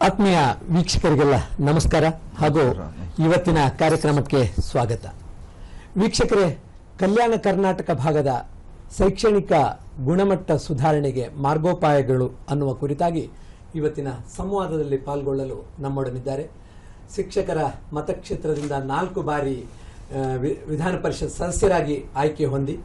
ಆತ್ಮೀಯ ವೀಕ್ಷಕರಿಗೆಲ್ಲ ನಮಸ್ಕಾರ ಹಾಗೂ ಇವತ್ತಿನ ಕಾರ್ಯಕ್ರಮಕ್ಕೆ ಸ್ವಾಗತ. ವೀಕ್ಷಕರೇ, ಕಲ್ಯಾಣ ಕರ್ನಾಟಕ ಭಾಗದ ಶೈಕ್ಷಣಿಕ ಗುಣಮಟ್ಟ ಸುಧಾರಣೆಗೆ ಮಾರ್ಗೋಪಾಯಗಳು ಅನ್ನುವ ಕುರಿತಾಗಿ ಇವತ್ತಿನ ಸಂವಾದದಲ್ಲಿ ಪಾಲ್ಗೊಳ್ಳಲು ನಮ್ಮೊಡನಿದ್ದಾರೆ. ಶಿಕ್ಷಕರ ಮತಕ್ಷೇತ್ರದಿಂದ 4 ಬಾರಿ ವಿಧಾನ ಪರಿಷತ್ ಸದಸ್ಯರಾಗಿ ಆಯ್ಕೆ ಹೊಂದಿ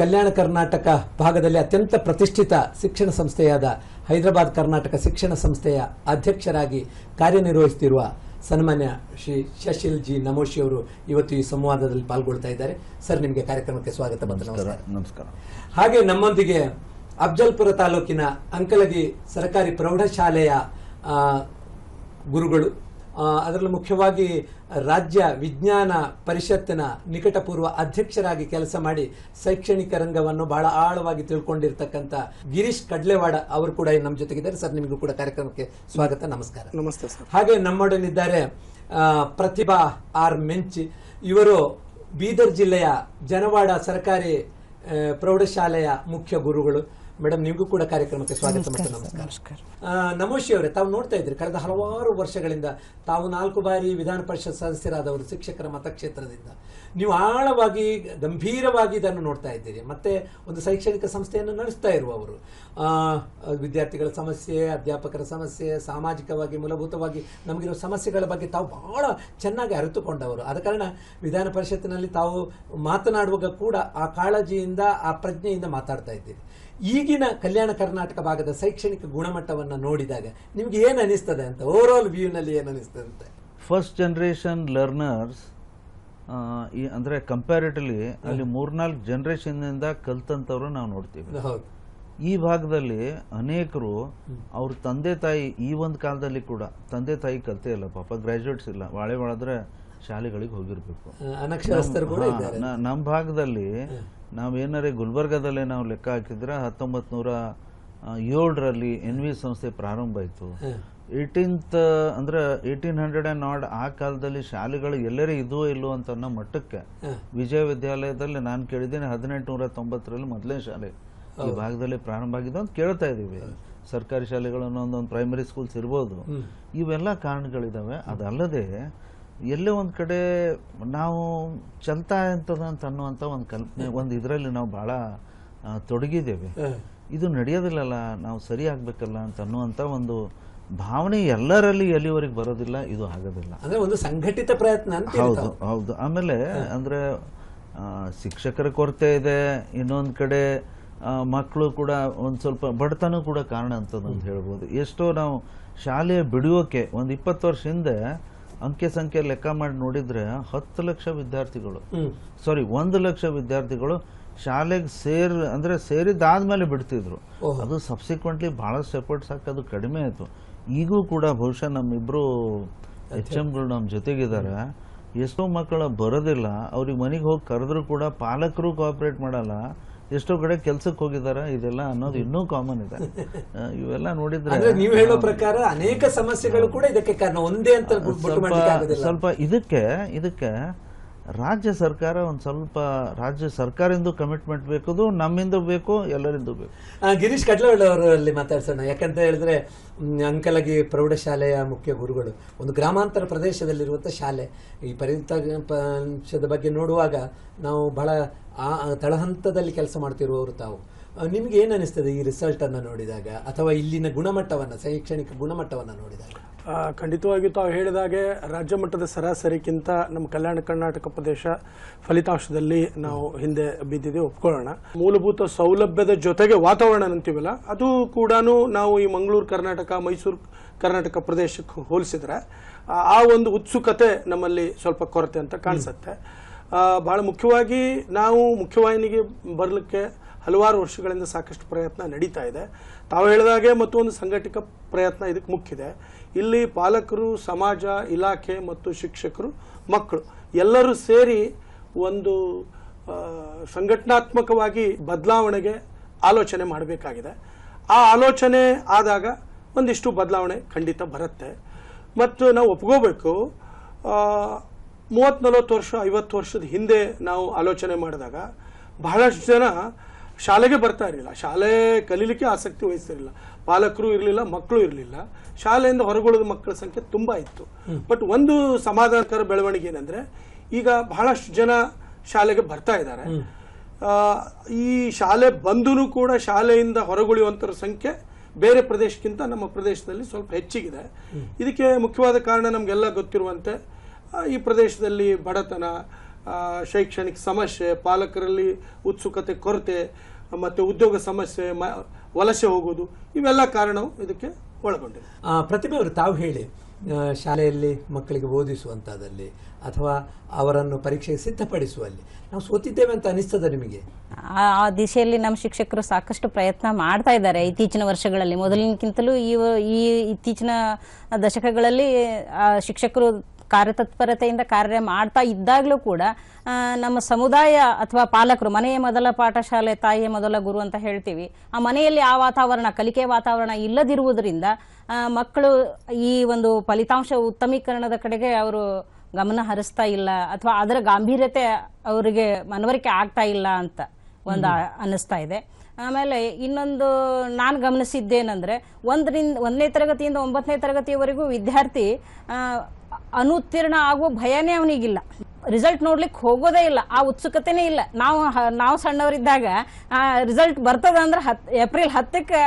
ಕಲ್ಯಾಣ ಕರ್ನಾಟಕ ಭಾಗದಲ್ಲಿ ಅತ್ಯಂತ ಪ್ರತಿಷ್ಠಿತ ಶಿಕ್ಷಣ ಸಂಸ್ಥೆಯಾದ ಹೈದರಾಬಾದ್ ಕರ್ನಾಟಕ ಶಿಕ್ಷಣ ಸಂಸ್ಥೆಯ ಅಧ್ಯಕ್ಷರಾಗಿ ಕಾರ್ಯನಿರ್ವಹಿಸುತ್ತಿರುವ ಸನ್ಮಾನ್ಯ ಶ್ರೀ ಶಶಿಲ್ ಜಿ ನಮೋಶಿ ಅವರು ಇವತ್ತು ಈ ಸಂವಾದದಲ್ಲಿ ಪಾಲ್ಗೊಳ್ತಾ ಇದ್ದಾರೆ. ಸರ್, ನಿಮಗೆ ಕಾರ್ಯಕ್ರಮಕ್ಕೆ ಸ್ವಾಗತ ಮತ್ತು ನಮಸ್ಕಾರ. ಹಾಗೆ ನಮ್ಮೊಂದಿಗೆ ಅಫ್ಜಲ್ಪುರ ತಾಲೂಕಿನ ಅಂಕಲಗಿ ಸರ್ಕಾರಿ ಪ್ರೌಢಶಾಲೆಯ ಗುರುಗಳು, ಅದರಲ್ಲೂ ಮುಖ್ಯವಾಗಿ ರಾಜ್ಯ ವಿಜ್ಞಾನ ಪರಿಷತ್ತಿನ ನಿಕಟಪೂರ್ವ ಅಧ್ಯಕ್ಷರಾಗಿ ಕೆಲಸ ಮಾಡಿ ಶೈಕ್ಷಣಿಕ ರಂಗವನ್ನು ಬಹಳ ಆಳವಾಗಿ ತಿಳ್ಕೊಂಡಿರ್ತಕ್ಕಂಥ ಗಿರೀಶ್ ಕಡ್ಲೆವಾಡ ಅವರು ಕೂಡ ನಮ್ಮ ಜೊತೆಗಿದ್ದಾರೆ. ಸರ್, ನಿಮಗೂ ಕೂಡ ಕಾರ್ಯಕ್ರಮಕ್ಕೆ ಸ್ವಾಗತ, ನಮಸ್ಕಾರ. ನಮಸ್ತೆ ಸರ್. ಹಾಗೆ ನಮ್ಮೊಡನಿದ್ದಾರೆ ಪ್ರತಿಭಾ ಆರ್ ಮೆಂಚಿ. ಇವರು ಬೀದರ್ ಜಿಲ್ಲೆಯ ಜನವಾಡ ಸರ್ಕಾರಿ ಪ್ರೌಢಶಾಲೆಯ ಮುಖ್ಯ ಗುರುಗಳು. ಮೇಡಮ್, ನಿಮಗೂ ಕೂಡ ಕಾರ್ಯಕ್ರಮಕ್ಕೆ ಸ್ವಾಗತ ಮತ್ತು ನಮಸ್ಕಾರ. ನಮೋಶಿ ಅವರೇ, ತಾವು ನೋಡ್ತಾ ಇದ್ರಿ, ಕಳೆದ ಹಲವಾರು ವರ್ಷಗಳಿಂದ ತಾವು 4 ಬಾರಿ ವಿಧಾನ ಪರಿಷತ್ ಸದಸ್ಯರಾದವರು ಶಿಕ್ಷಕರ ಮತಕ್ಷೇತ್ರದಿಂದ. ನೀವು ಆಳವಾಗಿ ಗಂಭೀರವಾಗಿ ಇದನ್ನು ನೋಡ್ತಾ ಇದ್ದೀರಿ. ಮತ್ತೆ ಒಂದು ಶೈಕ್ಷಣಿಕ ಸಂಸ್ಥೆಯನ್ನು ನಡೆಸ್ತಾ ಇರುವವರು, ವಿದ್ಯಾರ್ಥಿಗಳ ಸಮಸ್ಯೆ, ಅಧ್ಯಾಪಕರ ಸಮಸ್ಯೆ, ಸಾಮಾಜಿಕವಾಗಿ ಮೂಲಭೂತವಾಗಿ ನಮಗಿರೋ ಸಮಸ್ಯೆಗಳ ಬಗ್ಗೆ ತಾವು ಬಹಳ ಚೆನ್ನಾಗಿ ಅರಿತುಕೊಂಡವರು. ಆದ ಕಾರಣ ವಿಧಾನ ಪರಿಷತ್ತಿನಲ್ಲಿ ತಾವು ಮಾತನಾಡುವಾಗ ಕೂಡ ಆ ಕಾಳಜಿಯಿಂದ, ಆ ಪ್ರಜ್ಞೆಯಿಂದ ಮಾತಾಡ್ತಾ ಇದ್ದೀರಿ. ಈಗಿನ ಕಲ್ಯಾಣ ಕರ್ನಾಟಕ ಭಾಗದ ಶೈಕ್ಷಣಿಕ ಗುಣಮಟ್ಟವನ್ನು ನೋಡಿದಾಗ ನಿಮ್ಗೆ ಏನು ಅನಿಸ್ತದೆ ಅಂತ, ಓವರ್ ಆಲ್ ವ್ಯೂನಲ್ಲಿ ಏನು ಅನಿಸ್ತದೆ ಅಂತ? ಫಸ್ಟ್ ಜನರೇಷನ್ ಲರ್ನರ್ಸ್ ಅಂದ್ರೆ ಕಂಪ್ಯಾರಿಟಿವ್ಲಿ ಅಲ್ಲಿ 3-4 ಜನರೇಷನ್ ಇಂದ ಕಲ್ತಂತವ್ರು ನಾವು ನೋಡ್ತೀವಿ. ಈ ಭಾಗದಲ್ಲಿ ಅನೇಕರು ಅವ್ರ ತಂದೆ ತಾಯಿ, ಈ ಒಂದು ಕಾಲದಲ್ಲಿ ಕೂಡ ತಂದೆ ತಾಯಿ ಕಲ್ತೇ ಇಲ್ಲ, ಪಾಪ ಗ್ರಾಜುಯೇಟ್ಸ್ ಇಲ್ಲ, ಬಾಳೆ ಬಾಳದ್ರೆ ಶಾಲೆಗಳಿಗೆ ಹೋಗಿರ್ಬೇಕು. ನಮ್ಮ ಭಾಗದಲ್ಲಿ ನಾವೇನಾರೇ ಗುಲ್ಬರ್ಗಾದಲ್ಲೇ ನಾವು ಲೆಕ್ಕ ಹಾಕಿದ್ರೆ 1907ರಲ್ಲಿ NV ಸಂಸ್ಥೆ ಪ್ರಾರಂಭ ಆಯಿತು. 1800 ಆ ಕಾಲದಲ್ಲಿ ಶಾಲೆಗಳು ಎಲ್ಲರೇ ಇದೋ ಇಲ್ಲೋ ಅಂತ ಅನ್ನೋ ಮಟ್ಟಕ್ಕೆ ವಿಜಯ ವಿದ್ಯಾಲಯದಲ್ಲಿ ನಾನು ಕೇಳಿದ್ದೀನಿ 1890ರಲ್ಲಿ ಮೊದಲನೇ ಶಾಲೆ ಈ ಭಾಗದಲ್ಲಿ ಪ್ರಾರಂಭ ಆಗಿದ್ದು ಅಂತ ಕೇಳ್ತಾ ಇದ್ದೀವಿ. ಸರ್ಕಾರಿ ಶಾಲೆಗಳನ್ನು ಒಂದೊಂದು ಪ್ರೈಮರಿ ಸ್ಕೂಲ್ಸ್ ಇರ್ಬೋದು. ಇವೆಲ್ಲ ಕಾರಣಗಳಿದಾವೆ. ಅದಲ್ಲದೆ ಎಲ್ಲೇ ಒಂದು ಕಡೆ ನಾವು ಚಲ್ತಾ ಇರ್ತದ ಅಂತ ಅನ್ನುವಂಥ ಒಂದು ಕಲ್ಪನೆ, ಒಂದು ಇದರಲ್ಲಿ ನಾವು ಭಾಳ ತೊಡಗಿದ್ದೇವೆ. ಇದು ನಡೆಯೋದಿಲ್ಲಲ್ಲ, ನಾವು ಸರಿ ಆಗ್ಬೇಕಲ್ಲ ಅಂತ ಅನ್ನುವಂಥ ಒಂದು ಭಾವನೆ ಎಲ್ಲರಲ್ಲಿ ಎಲ್ಲಿವರೆಗೆ ಬರೋದಿಲ್ಲ, ಇದು ಆಗೋದಿಲ್ಲ. ಅಂದ್ರೆ ಒಂದು ಸಂಘಟಿತ ಪ್ರಯತ್ನ. ಹೌದು. ಆಮೇಲೆ ಅಂದ್ರೆ ಶಿಕ್ಷಕರ ಕೊರತೆ ಇದೆ, ಇನ್ನೊಂದು ಕಡೆ ಮಕ್ಕಳು ಕೂಡ ಒಂದು ಸ್ವಲ್ಪ ಬಡತನ ಕೂಡ ಕಾರಣ ಅಂತಂದು ಹೇಳ್ಬೋದು. ಎಷ್ಟೋ ನಾವು ಶಾಲೆ ಬಿಡುವಕ್ಕೆ ಒಂದು 20 ವರ್ಷ ಹಿಂದೆ ಅಂಕೆ ಸಂಖ್ಯೆ ಲೆಕ್ಕ ಮಾಡಿ ನೋಡಿದ್ರೆ 10 ಲಕ್ಷ ವಿದ್ಯಾರ್ಥಿಗಳು, 1 ಲಕ್ಷ ವಿದ್ಯಾರ್ಥಿಗಳು ಶಾಲೆಗೆ ಸೇರಿದಾದ್ಮೇಲೆ ಬಿಡ್ತಿದ್ರು. ಅದು ಸಬ್ಸಿಕ್ವೆಂಟ್ಲಿ ಬಹಳಷ್ಟು ಎಫರ್ಟ್ಸ್ ಹಾಕೋದು ಕಡಿಮೆ ಆಯ್ತು. ಈಗೂ ಕೂಡ ಬಹುಶಃ ನಮ್ಮಿಬ್ರು HMಗಳು ನಮ್ಮ ಜೊತೆಗಿದ್ದಾರೆ. ಎಷ್ಟೋ ಮಕ್ಕಳು ಬರೋದಿಲ್ಲ, ಅವ್ರಿಗೆ ಮನೆಗೆ ಹೋಗಿ ಕರೆದ್ರು ಕೂಡ ಪಾಲಕರು ಕೋಆಪರೇಟ್ ಮಾಡಲ್ಲ, ಎಷ್ಟೋ ಕಡೆ ಕೆಲ್ಸಕ್ಕೆ ಹೋಗಿದ್ದಾರೆ. ಇದೆಲ್ಲ ಅನ್ನೋದು ಇನ್ನೂ ಕಾಮನ್ ಇದೆ. ಇವೆಲ್ಲ ನೋಡಿದ್ರೆ ನೀವು ಹೇಳೋ ಪ್ರಕಾರ ಅನೇಕ ಸಮಸ್ಯೆಗಳು ಕೂಡ ಇದಕ್ಕೆ ಕಾರಣ, ಒಂದೇ ಅಂತ ಸ್ವಲ್ಪ ಇದಕ್ಕೆ ರಾಜ್ಯ ಸರ್ಕಾರ ಒಂದು ಸ್ವಲ್ಪ ರಾಜ್ಯ ಸರ್ಕಾರದಿಂದ ಕಮಿಟ್ಮೆಂಟ್ ಬೇಕು, ನಮ್ಮಿಂದ ಬೇಕು, ಎಲ್ಲರಿಂದ ಬೇಕು. ಗಿರೀಶ್ ಕಡ್ಲೆವಾಡ ಅವರಲ್ಲಿ ಮಾತಾಡ್ಸೋಣ. ಯಾಕಂತ ಹೇಳಿದ್ರೆ ಅಂಕಲಗಿ ಪ್ರೌಢಶಾಲೆಯ ಮುಖ್ಯ ಗುರುಗಳು, ಒಂದು ಗ್ರಾಮಾಂತರ ಪ್ರದೇಶದಲ್ಲಿರುವಂಥ ಶಾಲೆ. ಈ ಫಲಿತಾಂಶದ ಬಗ್ಗೆ ನೋಡುವಾಗ ನಾವು ಬಹಳ ತಳಹಂತದಲ್ಲಿ ಕೆಲಸ ಮಾಡ್ತಿರುವವರು ತಾವು. ನಿಮ್ಗೆ ಏನು ಅನಿಸ್ತದೆ ಈ ರಿಸಲ್ಟ್ ಅನ್ನು ನೋಡಿದಾಗ, ಅಥವಾ ಇಲ್ಲಿನ ಗುಣಮಟ್ಟವನ್ನು, ಶೈಕ್ಷಣಿಕ ಗುಣಮಟ್ಟವನ್ನು ನೋಡಿದಾಗ? ಖಂಡಿತವಾಗಿಯೂ ತಾವು ಹೇಳಿದಾಗೆ ರಾಜ್ಯ ಮಟ್ಟದ ಸರಾಸರಿಗಿಂತ ನಮ್ಮ ಕಲ್ಯಾಣ ಕರ್ನಾಟಕ ಪ್ರದೇಶ ಫಲಿತಾಂಶದಲ್ಲಿ ನಾವು ಹಿಂದೆ ಬಿದ್ದಿದೆ, ಒಪ್ಕೊಳ್ಳೋಣ. ಮೂಲಭೂತ ಸೌಲಭ್ಯದ ಜೊತೆಗೆ ವಾತಾವರಣ ಅಂತೀವಲ್ಲ, ಅದು ಕೂಡ ನಾವು ಈ ಮಂಗಳೂರು ಕರ್ನಾಟಕ, ಮೈಸೂರು ಕರ್ನಾಟಕ ಪ್ರದೇಶಕ್ಕೆ ಹೋಲಿಸಿದ್ರೆ ಆ ಒಂದು ಉತ್ಸುಕತೆ ನಮ್ಮಲ್ಲಿ ಸ್ವಲ್ಪ ಕೊರತೆ ಅಂತ ಕಾಣಿಸುತ್ತೆ. ಬಹಳ ಮುಖ್ಯವಾಗಿ ನಾವು ಮುಖ್ಯವಾಹಿನಿಗೆ ಬರಲಿಕ್ಕೆ ಹಲವಾರು ವರ್ಷಗಳಿಂದ ಸಾಕಷ್ಟು ಪ್ರಯತ್ನ ನಡೀತಾ ಇದೆ. ತಾವು ಹೇಳಿದಾಗೆ ಮತ್ತೊಂದು ಸಂಘಟಿತ ಪ್ರಯತ್ನ ಇದಕ್ಕೆ ಮುಖ್ಯದೆ. ಇಲ್ಲಿ ಪಾಲಕರು, ಸಮಾಜ, ಇಲಾಖೆ ಮತ್ತು ಶಿಕ್ಷಕರು, ಮಕ್ಕಳು ಎಲ್ಲರೂ ಸೇರಿ ಒಂದು ಸಂಘಟನಾತ್ಮಕವಾಗಿ ಬದಲಾವಣೆಗೆ ಆಲೋಚನೆ ಮಾಡಬೇಕಾಗಿದೆ. ಆ ಆಲೋಚನೆ ಆದಾಗ ಒಂದಿಷ್ಟು ಬದಲಾವಣೆ ಖಂಡಿತ ಬರುತ್ತೆ. ಮತ್ತು ನಾವು ಒಪ್ಕೋಬೇಕು, 30-40 ವರ್ಷ 50 ವರ್ಷದ ಹಿಂದೆ ನಾವು ಆಲೋಚನೆ ಮಾಡಿದಾಗ ಬಹಳಷ್ಟು ಜನ ಶಾಲೆಗೆ ಬರ್ತಾ ಇರಲಿಲ್ಲ, ಶಾಲೆ ಕಲೀಲಿಕ್ಕೆ ಆಸಕ್ತಿ ವಹಿಸ್ತಿರಲಿಲ್ಲ, ಪಾಲಕರು ಇರಲಿಲ್ಲ, ಮಕ್ಕಳು ಇರಲಿಲ್ಲ, ಶಾಲೆಯಿಂದ ಹೊರಗುಳಿದ ಮಕ್ಕಳ ಸಂಖ್ಯೆ ತುಂಬಾ ಇತ್ತು. ಬಟ್ ಒಂದು ಸಮಾಧಾನಕರ ಬೆಳವಣಿಗೆ ಏನಂದ್ರೆ ಈಗ ಬಹಳಷ್ಟು ಜನ ಶಾಲೆಗೆ ಬರ್ತಾ ಇದ್ದಾರೆ. ಈ ಶಾಲೆ ಬಂದರೂ ಕೂಡ ಶಾಲೆಯಿಂದ ಹೊರಗುಳಿಯುವಂತರ ಸಂಖ್ಯೆ ಬೇರೆ ಪ್ರದೇಶಕ್ಕಿಂತ ನಮ್ಮ ಪ್ರದೇಶದಲ್ಲಿ ಸ್ವಲ್ಪ ಹೆಚ್ಚಿಗಿದೆ. ಇದಕ್ಕೆ ಮುಖ್ಯವಾದ ಕಾರಣ ನಮಗೆಲ್ಲ ಗೊತ್ತಿರುವಂತೆ ಈ ಪ್ರದೇಶದಲ್ಲಿ ಬಡತನ, ಶೈಕ್ಷಣಿಕ ಸಮಸ್ಯೆ, ಪಾಲಕರಲ್ಲಿ ಉತ್ಸುಕತೆ ಕೊರತೆ, ಮತ್ತು ಉದ್ಯೋಗ ಸಮಸ್ಯೆ, ವಲಸೆ ಹೋಗೋದು, ಇವೆಲ್ಲ ಕಾರಣವು ಇದಕ್ಕೆ ಒಳಗೊಂಡಿದೆ. ಪ್ರತಿಭೆ ಅವರು ತಾವು ಹೇಳಿ, ಶಾಲೆಯಲ್ಲಿ ಮಕ್ಕಳಿಗೆ ಓದಿಸುವಂಥದ್ದಲ್ಲಿ ಅಥವಾ ಅವರನ್ನು ಪರೀಕ್ಷೆಗೆ ಸಿದ್ಧಪಡಿಸುವಲ್ಲಿ ನಾವು ಸೋತಿದ್ದೇವೆ ಅಂತ ಅನಿಸ್ತದ ನಿಮಗೆ? ಆ ದಿಶೆಯಲ್ಲಿ ನಮ್ಮ ಶಿಕ್ಷಕರು ಸಾಕಷ್ಟು ಪ್ರಯತ್ನ ಮಾಡ್ತಾ ಇದ್ದಾರೆ ಇತ್ತೀಚಿನ ವರ್ಷಗಳಲ್ಲಿ. ಮೊದಲಿನಕ್ಕಿಂತಲೂ ಈ ಇತ್ತೀಚಿನ ದಶಕಗಳಲ್ಲಿ ಶಿಕ್ಷಕರು ಕಾರ್ಯತತ್ಪರತೆಯಿಂದ ಕಾರ್ಯ ಮಾಡ್ತಾ ಇದ್ದಾಗಲೂ ಕೂಡ ನಮ್ಮ ಸಮುದಾಯ ಅಥವಾ ಪಾಲಕರು, ಮನೆಯ ಮೊದಲ ಪಾಠಶಾಲೆ, ತಾಯಿಯ ಮೊದಲ ಗುರು ಅಂತ ಹೇಳ್ತೀವಿ, ಆ ಮನೆಯಲ್ಲಿ ಆ ವಾತಾವರಣ, ಕಲಿಕೆ ವಾತಾವರಣ ಇಲ್ಲದಿರುವುದರಿಂದ ಮಕ್ಕಳು ಈ ಒಂದು ಫಲಿತಾಂಶ ಉತ್ತಮೀಕರಣದ ಕಡೆಗೆ ಅವರು ಗಮನ ಹರಿಸ್ತಾ ಇಲ್ಲ ಅಥವಾ ಅದರ ಗಾಂಭೀರ್ಯತೆ ಅವರಿಗೆ ಮನವರಿಕೆ ಆಗ್ತಾ ಇಲ್ಲ ಅಂತ ಒಂದು ಅನ್ನಿಸ್ತಾ ಇದೆ. ಆಮೇಲೆ ಇನ್ನೊಂದು ನಾನು ಗಮನಿಸಿದ್ದೇನೆಂದರೆ, 1ನೇ ತರಗತಿಯಿಂದ 9ನೇ ತರಗತಿಯವರೆಗೂ ವಿದ್ಯಾರ್ಥಿ ಅನುತ್ತೀರ್ಣ ಆಗುವ ಭಯನೇ ಅವನಿಗಿಲ್ಲ, ರಿಸಲ್ಟ್ ನೋಡ್ಲಿಕ್ಕೆ ಹೋಗೋದೇ ಇಲ್ಲ, ಆ ಉತ್ಸುಕತೆನೇ ಇಲ್ಲ. ನಾವು ಸಣ್ಣವರಿದ್ದಾಗ ರಿಸಲ್ಟ್ ಬರ್ತದ ಅಂದ್ರೆ ಏಪ್ರಿಲ್ 10ಕ್ಕೆ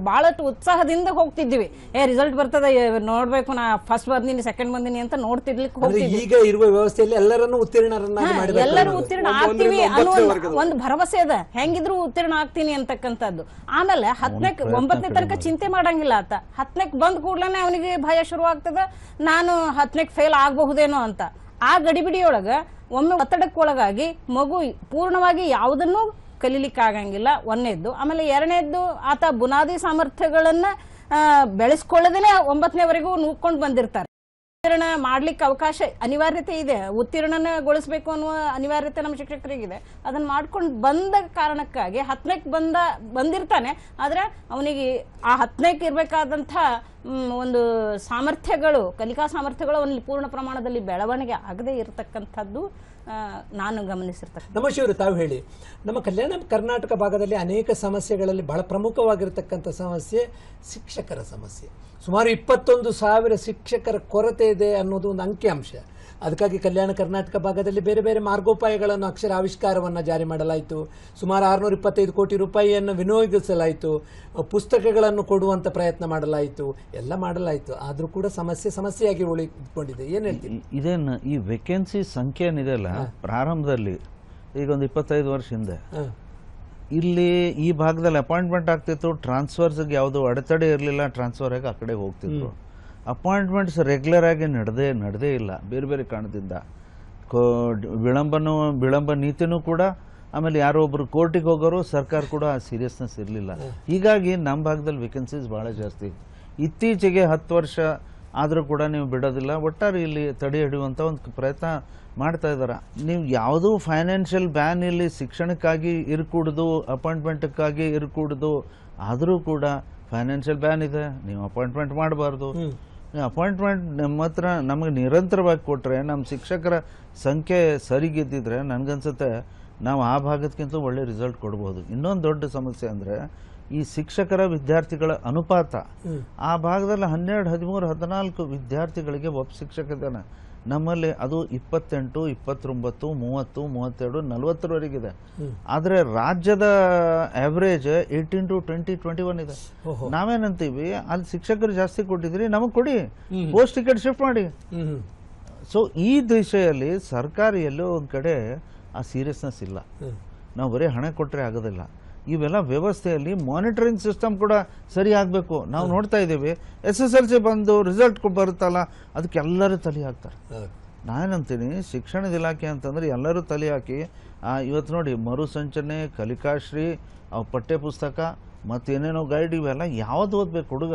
ಬಹಳಷ್ಟು ಉತ್ಸಾಹದಿಂದ ಹೋಗ್ತಿದ್ವಿ. ರಿಸಲ್ಟ್ ಬರ್ತದ ನೋಡ್ಬೇಕು, ನಾ ಫಸ್ಟ್ ಬಂದಿನಿ ಸೆಕೆಂಡ್ ಬಂದಿನಿ ಅಂತ ನೋಡ್ತಿರ್ಲಿಕ್ಕೆ ಹೋಗ್ತಿದ್ವಿ. ಈಗ ಇರುವ ವ್ಯವಸ್ಥೆಯಲ್ಲಿ ಎಲ್ಲರೂ ಉತ್ತೀರ್ಣ ಆಗ್ತೀವಿ ಅನ್ನೋ ಒಂದು ಭರವಸೆ ಅದ, ಹೆಂಗಿದ್ರು ಉತ್ತೀರ್ಣ ಆಗ್ತೀನಿ ಅಂತಕ್ಕಂಥದ್ದು. ಆಮೇಲೆ 9ನೇ ತನಕ ಚಿಂತೆ ಮಾಡಂಗಿಲ್ಲ ಆತ. 10ಕ್ಕೆ ಬಂದ್ ಕೂಡ್ಲೇನೆ ಅವನಿಗೆ ಭಯ ಶುರು ಆಗ್ತದ, ನಾನು 10ಕ್ಕೆ ಫೇಲ್ ಆಗಬಹುದೇನೋ ಅಂತ. ಆ ಗಡಿಬಿಡಿಯೊಳಗ ಒಮ್ಮೆ ಒತ್ತಡಕ್ಕೊಳಗಾಗಿ ಮಗು ಪೂರ್ಣವಾಗಿ ಯಾವುದನ್ನು ಕಲೀಲಿಕ್ಕೆ ಆಗಂಗಿಲ್ಲ, 1ನೇದ್ದು. ಆಮೇಲೆ 2ನೇದ್ದು, ಆತ ಬುನಾದಿ ಸಾಮರ್ಥ್ಯಗಳನ್ನ ಬೆಳೆಸ್ಕೊಳ್ಳೋದೇ 9ನೇವರೆಗೂ ನೂಕೊಂಡು ಬಂದಿರ್ತಾರೆ. ಉತ್ತೀರ್ಣ ಮಾಡ್ಲಿಕ್ಕೆ ಅವಕಾಶ ಅನಿವಾರ್ಯತೆ ಇದೆ, ಉತ್ತೀರ್ಣಗೊಳಿಸಬೇಕು ಅನ್ನುವ ಅನಿವಾರ್ಯತೆ ನಮ್ಮ ಶಿಕ್ಷಕರಿಗಿದೆ. ಅದನ್ನ ಮಾಡ್ಕೊಂಡು ಬಂದ ಕಾರಣಕ್ಕಾಗಿ 10ಕ್ಕೆ ಬಂದಿರ್ತಾನೆ. ಆದ್ರೆ ಅವನಿಗೆ ಆ 10ಕ್ಕೆ ಇರ್ಬೇಕಾದಂಥ ಒಂದು ಸಾಮರ್ಥ್ಯಗಳು, ಕಲಿಕಾ ಸಾಮರ್ಥ್ಯಗಳು ಅವನಲ್ಲಿ ಪೂರ್ಣ ಪ್ರಮಾಣದಲ್ಲಿ ಬೆಳವಣಿಗೆ ಆಗದೆ ಇರತಕ್ಕಂಥದ್ದು ನಾನು ಗಮನಿಸಿರ್ತಕ್ಕಂಥ. ನಮಶಿವರು ತಾವು ಹೇಳಿ, ನಮ್ಮ ಕಲ್ಯಾಣ ಕರ್ನಾಟಕ ಭಾಗದಲ್ಲಿ ಅನೇಕ ಸಮಸ್ಯೆಗಳಲ್ಲಿ ಬಹಳ ಪ್ರಮುಖವಾಗಿರತಕ್ಕಂಥ ಸಮಸ್ಯೆ ಶಿಕ್ಷಕರ ಸಮಸ್ಯೆ. ಸುಮಾರು 21,000 ಶಿಕ್ಷಕರ ಕೊರತೆ ಇದೆ ಅನ್ನೋದು ಒಂದು ಅಂಕಿಅಂಶ. ಅದಕ್ಕಾಗಿ ಕಲ್ಯಾಣ ಕರ್ನಾಟಕ ಭಾಗದಲ್ಲಿ ಬೇರೆ ಬೇರೆ ಮಾರ್ಗೋಪಾಯಗಳನ್ನು, ಅಕ್ಷರ ಆವಿಷ್ಕಾರವನ್ನು ಜಾರಿ ಮಾಡಲಾಯಿತು. ಸುಮಾರು 625 ಕೋಟಿ ರೂಪಾಯಿಯನ್ನು ವಿನಿಯೋಗಿಸಲಾಯಿತು. ಪುಸ್ತಕಗಳನ್ನು ಕೊಡುವಂಥ ಪ್ರಯತ್ನ ಮಾಡಲಾಯಿತು, ಎಲ್ಲ ಮಾಡಲಾಯಿತು. ಆದರೂ ಕೂಡ ಸಮಸ್ಯೆಯಾಗಿ ಉಳಿದುಕೊಂಡಿದೆ. ಏನು ಹೇಳ್ತೀವಿ? ಇದೇನು ಈ ವೇಕೆನ್ಸಿ ಸಂಖ್ಯೆ ಏನಿದೆಯಲ್ಲ, ಪ್ರಾರಂಭದಲ್ಲಿ ಈಗ ಒಂದು 25 ವರ್ಷ ಹಿಂದೆ ಇಲ್ಲಿ ಈ ಭಾಗದಲ್ಲಿ ಅಪಾಯಿಂಟ್ಮೆಂಟ್ ಆಗ್ತಿತ್ತು, ಟ್ರಾನ್ಸ್ಫರ್ಸ್ಗೆ ಯಾವುದೋ ಅಡೆತಡೆ ಇರಲಿಲ್ಲ, ಟ್ರಾನ್ಸ್ಫರ್ ಆಗಿ ಆ ಕಡೆ ಹೋಗ್ತಿದ್ರು. ಅಪಾಯಿಂಟ್ಮೆಂಟ್ಸ್ ರೆಗ್ಯುಲರ್ ಆಗಿ ನಡೆದೇ ಇಲ್ಲ, ಬೇರೆ ಬೇರೆ ಕಾರಣದಿಂದ. ವಿಳಂಬ ನೀತಿನೂ ಕೂಡ. ಆಮೇಲೆ ಯಾರೋ ಒಬ್ರು ಕೋರ್ಟಿಗೆ ಹೋಗೋರು, ಸರ್ಕಾರ ಕೂಡ ಸೀರಿಯಸ್ನೆಸ್ ಇರಲಿಲ್ಲ. ಹೀಗಾಗಿ ನಮ್ಮ ಭಾಗದಲ್ಲಿ ವೇಕೆನ್ಸೀಸ್ ಭಾಳ ಜಾಸ್ತಿ. ಇತ್ತೀಚೆಗೆ 10 ವರ್ಷ ಆದರೂ ಕೂಡ ನೀವು ಬಿಡೋದಿಲ್ಲ. ಒಟ್ಟಾರೆ ಇಲ್ಲಿ ತಡೆ ಹಿಡಿಯುವಂಥ ಒಂದು ಪ್ರಯತ್ನ ಮಾಡ್ತಾ ಇದ್ದಾರೆ. ನೀವು ಯಾವುದೂ ಫೈನಾನ್ಷಿಯಲ್ ಬ್ಯಾನ್ ಇಲ್ಲಿ ಶಿಕ್ಷಣಕ್ಕಾಗಿ ಇರ್ಕೂಡ್ದು, ಅಪಾಯಿಂಟ್ಮೆಂಟ್ಕ್ಕಾಗಿ ಇರ್ಕೂಡ್ದು. ಆದರೂ ಕೂಡ ಫೈನಾನ್ಷಿಯಲ್ ಬ್ಯಾನ್ ಇದೆ, ನೀವು ಅಪಾಯಿಂಟ್ಮೆಂಟ್ ಮಾಡಬಾರ್ದು. ಅಪಾಯಿಂಟ್ಮೆಂಟ್ ನಮ್ಮ ಹತ್ರ ನಮಗೆ ನಿರಂತರವಾಗಿ ಕೊಟ್ಟರೆ, ನಮ್ಮ ಶಿಕ್ಷಕರ ಸಂಖ್ಯೆ ಸರಿಗಿದ್ದಿದ್ರೆ ನನಗನ್ಸುತ್ತೆ ನಾವು ಆ ಭಾಗದಕ್ಕಿಂತ ಒಳ್ಳೆ ರಿಸಲ್ಟ್ ಕೊಡ್ಬೋದು. ಇನ್ನೊಂದು ದೊಡ್ಡ ಸಮಸ್ಯೆ ಅಂದರೆ ಈ ಶಿಕ್ಷಕರ ವಿದ್ಯಾರ್ಥಿಗಳ ಅನುಪಾತ. ಆ ಭಾಗದಲ್ಲಿ 12, 13, 14 ವಿದ್ಯಾರ್ಥಿಗಳಿಗೆ ಒಬ್ಬ ಶಿಕ್ಷಕ ಇದ್ದಾನೆ. ನಮ್ಮಲ್ಲಿ ಅದು 28, 29, 30, 32, 40ರವರೆಗಿದೆ. ಆದರೆ ರಾಜ್ಯದ ಆವ್ರೇಜ್ 18 to 20, 21 ಇದೆ. ನಾವೇನಂತೀವಿ, ಅಲ್ಲಿ ಶಿಕ್ಷಕರು ಜಾಸ್ತಿ ಕೊಟ್ಟಿದ್ರಿ, ನಮಗೆ ಕೊಡಿ, ಪೋಸ್ಟ್ ಟಿಕೆಟ್ ಶಿಫ್ಟ್ ಮಾಡಿ. ಸೊ ಈ ದಿಶೆಯಲ್ಲಿ ಸರ್ಕಾರ ಎಲ್ಲೋ ಒಂದು ಕಡೆ ಆ ಸೀರಿಯಸ್ನೆಸ್ ಇಲ್ಲ. ನಾವು ಬರೀ ಹಣ ಕೊಟ್ಟರೆ ಆಗೋದಿಲ್ಲ. ಇವೆಲ್ಲ ವ್ಯವಸ್ಥೆಯಲ್ಲಿ ಮಾನಿಟರಿಂಗ್ ಸಿಸ್ಟಮ್ ಕೂಡ ಸರಿ ಆಗಬೇಕು. ನಾವು ನೋಡ್ತಾ ಇದ್ದೀವಿ, SSLC ಬಂದು ರಿಸಲ್ಟ್ ಬರುತ್ತಲ್ಲ, ಅದಕ್ಕೆ ಎಲ್ಲರೂ ತಲೆ ಹಾಕ್ತಾರೆ. ನಾನೇನಂತೀನಿ, ಶಿಕ್ಷಣದ ಇಲಾಖೆ ಅಂತಂದ್ರೆ ಎಲ್ಲರೂ ತಲೆ ಹಾಕಿ ಇವತ್ತು ನೋಡಿ ಮರುಸಂಚನೆ, ಕಲಿಕಾಶ್ರೀ, ಪಠ್ಯ ಪುಸ್ತಕ ಮತ್ತೇನೇನೋ ಗೈಡ್, ಇವೆಲ್ಲ ಯಾವ್ದು ಓದ್ಬೇಕು ಹುಡುಗ?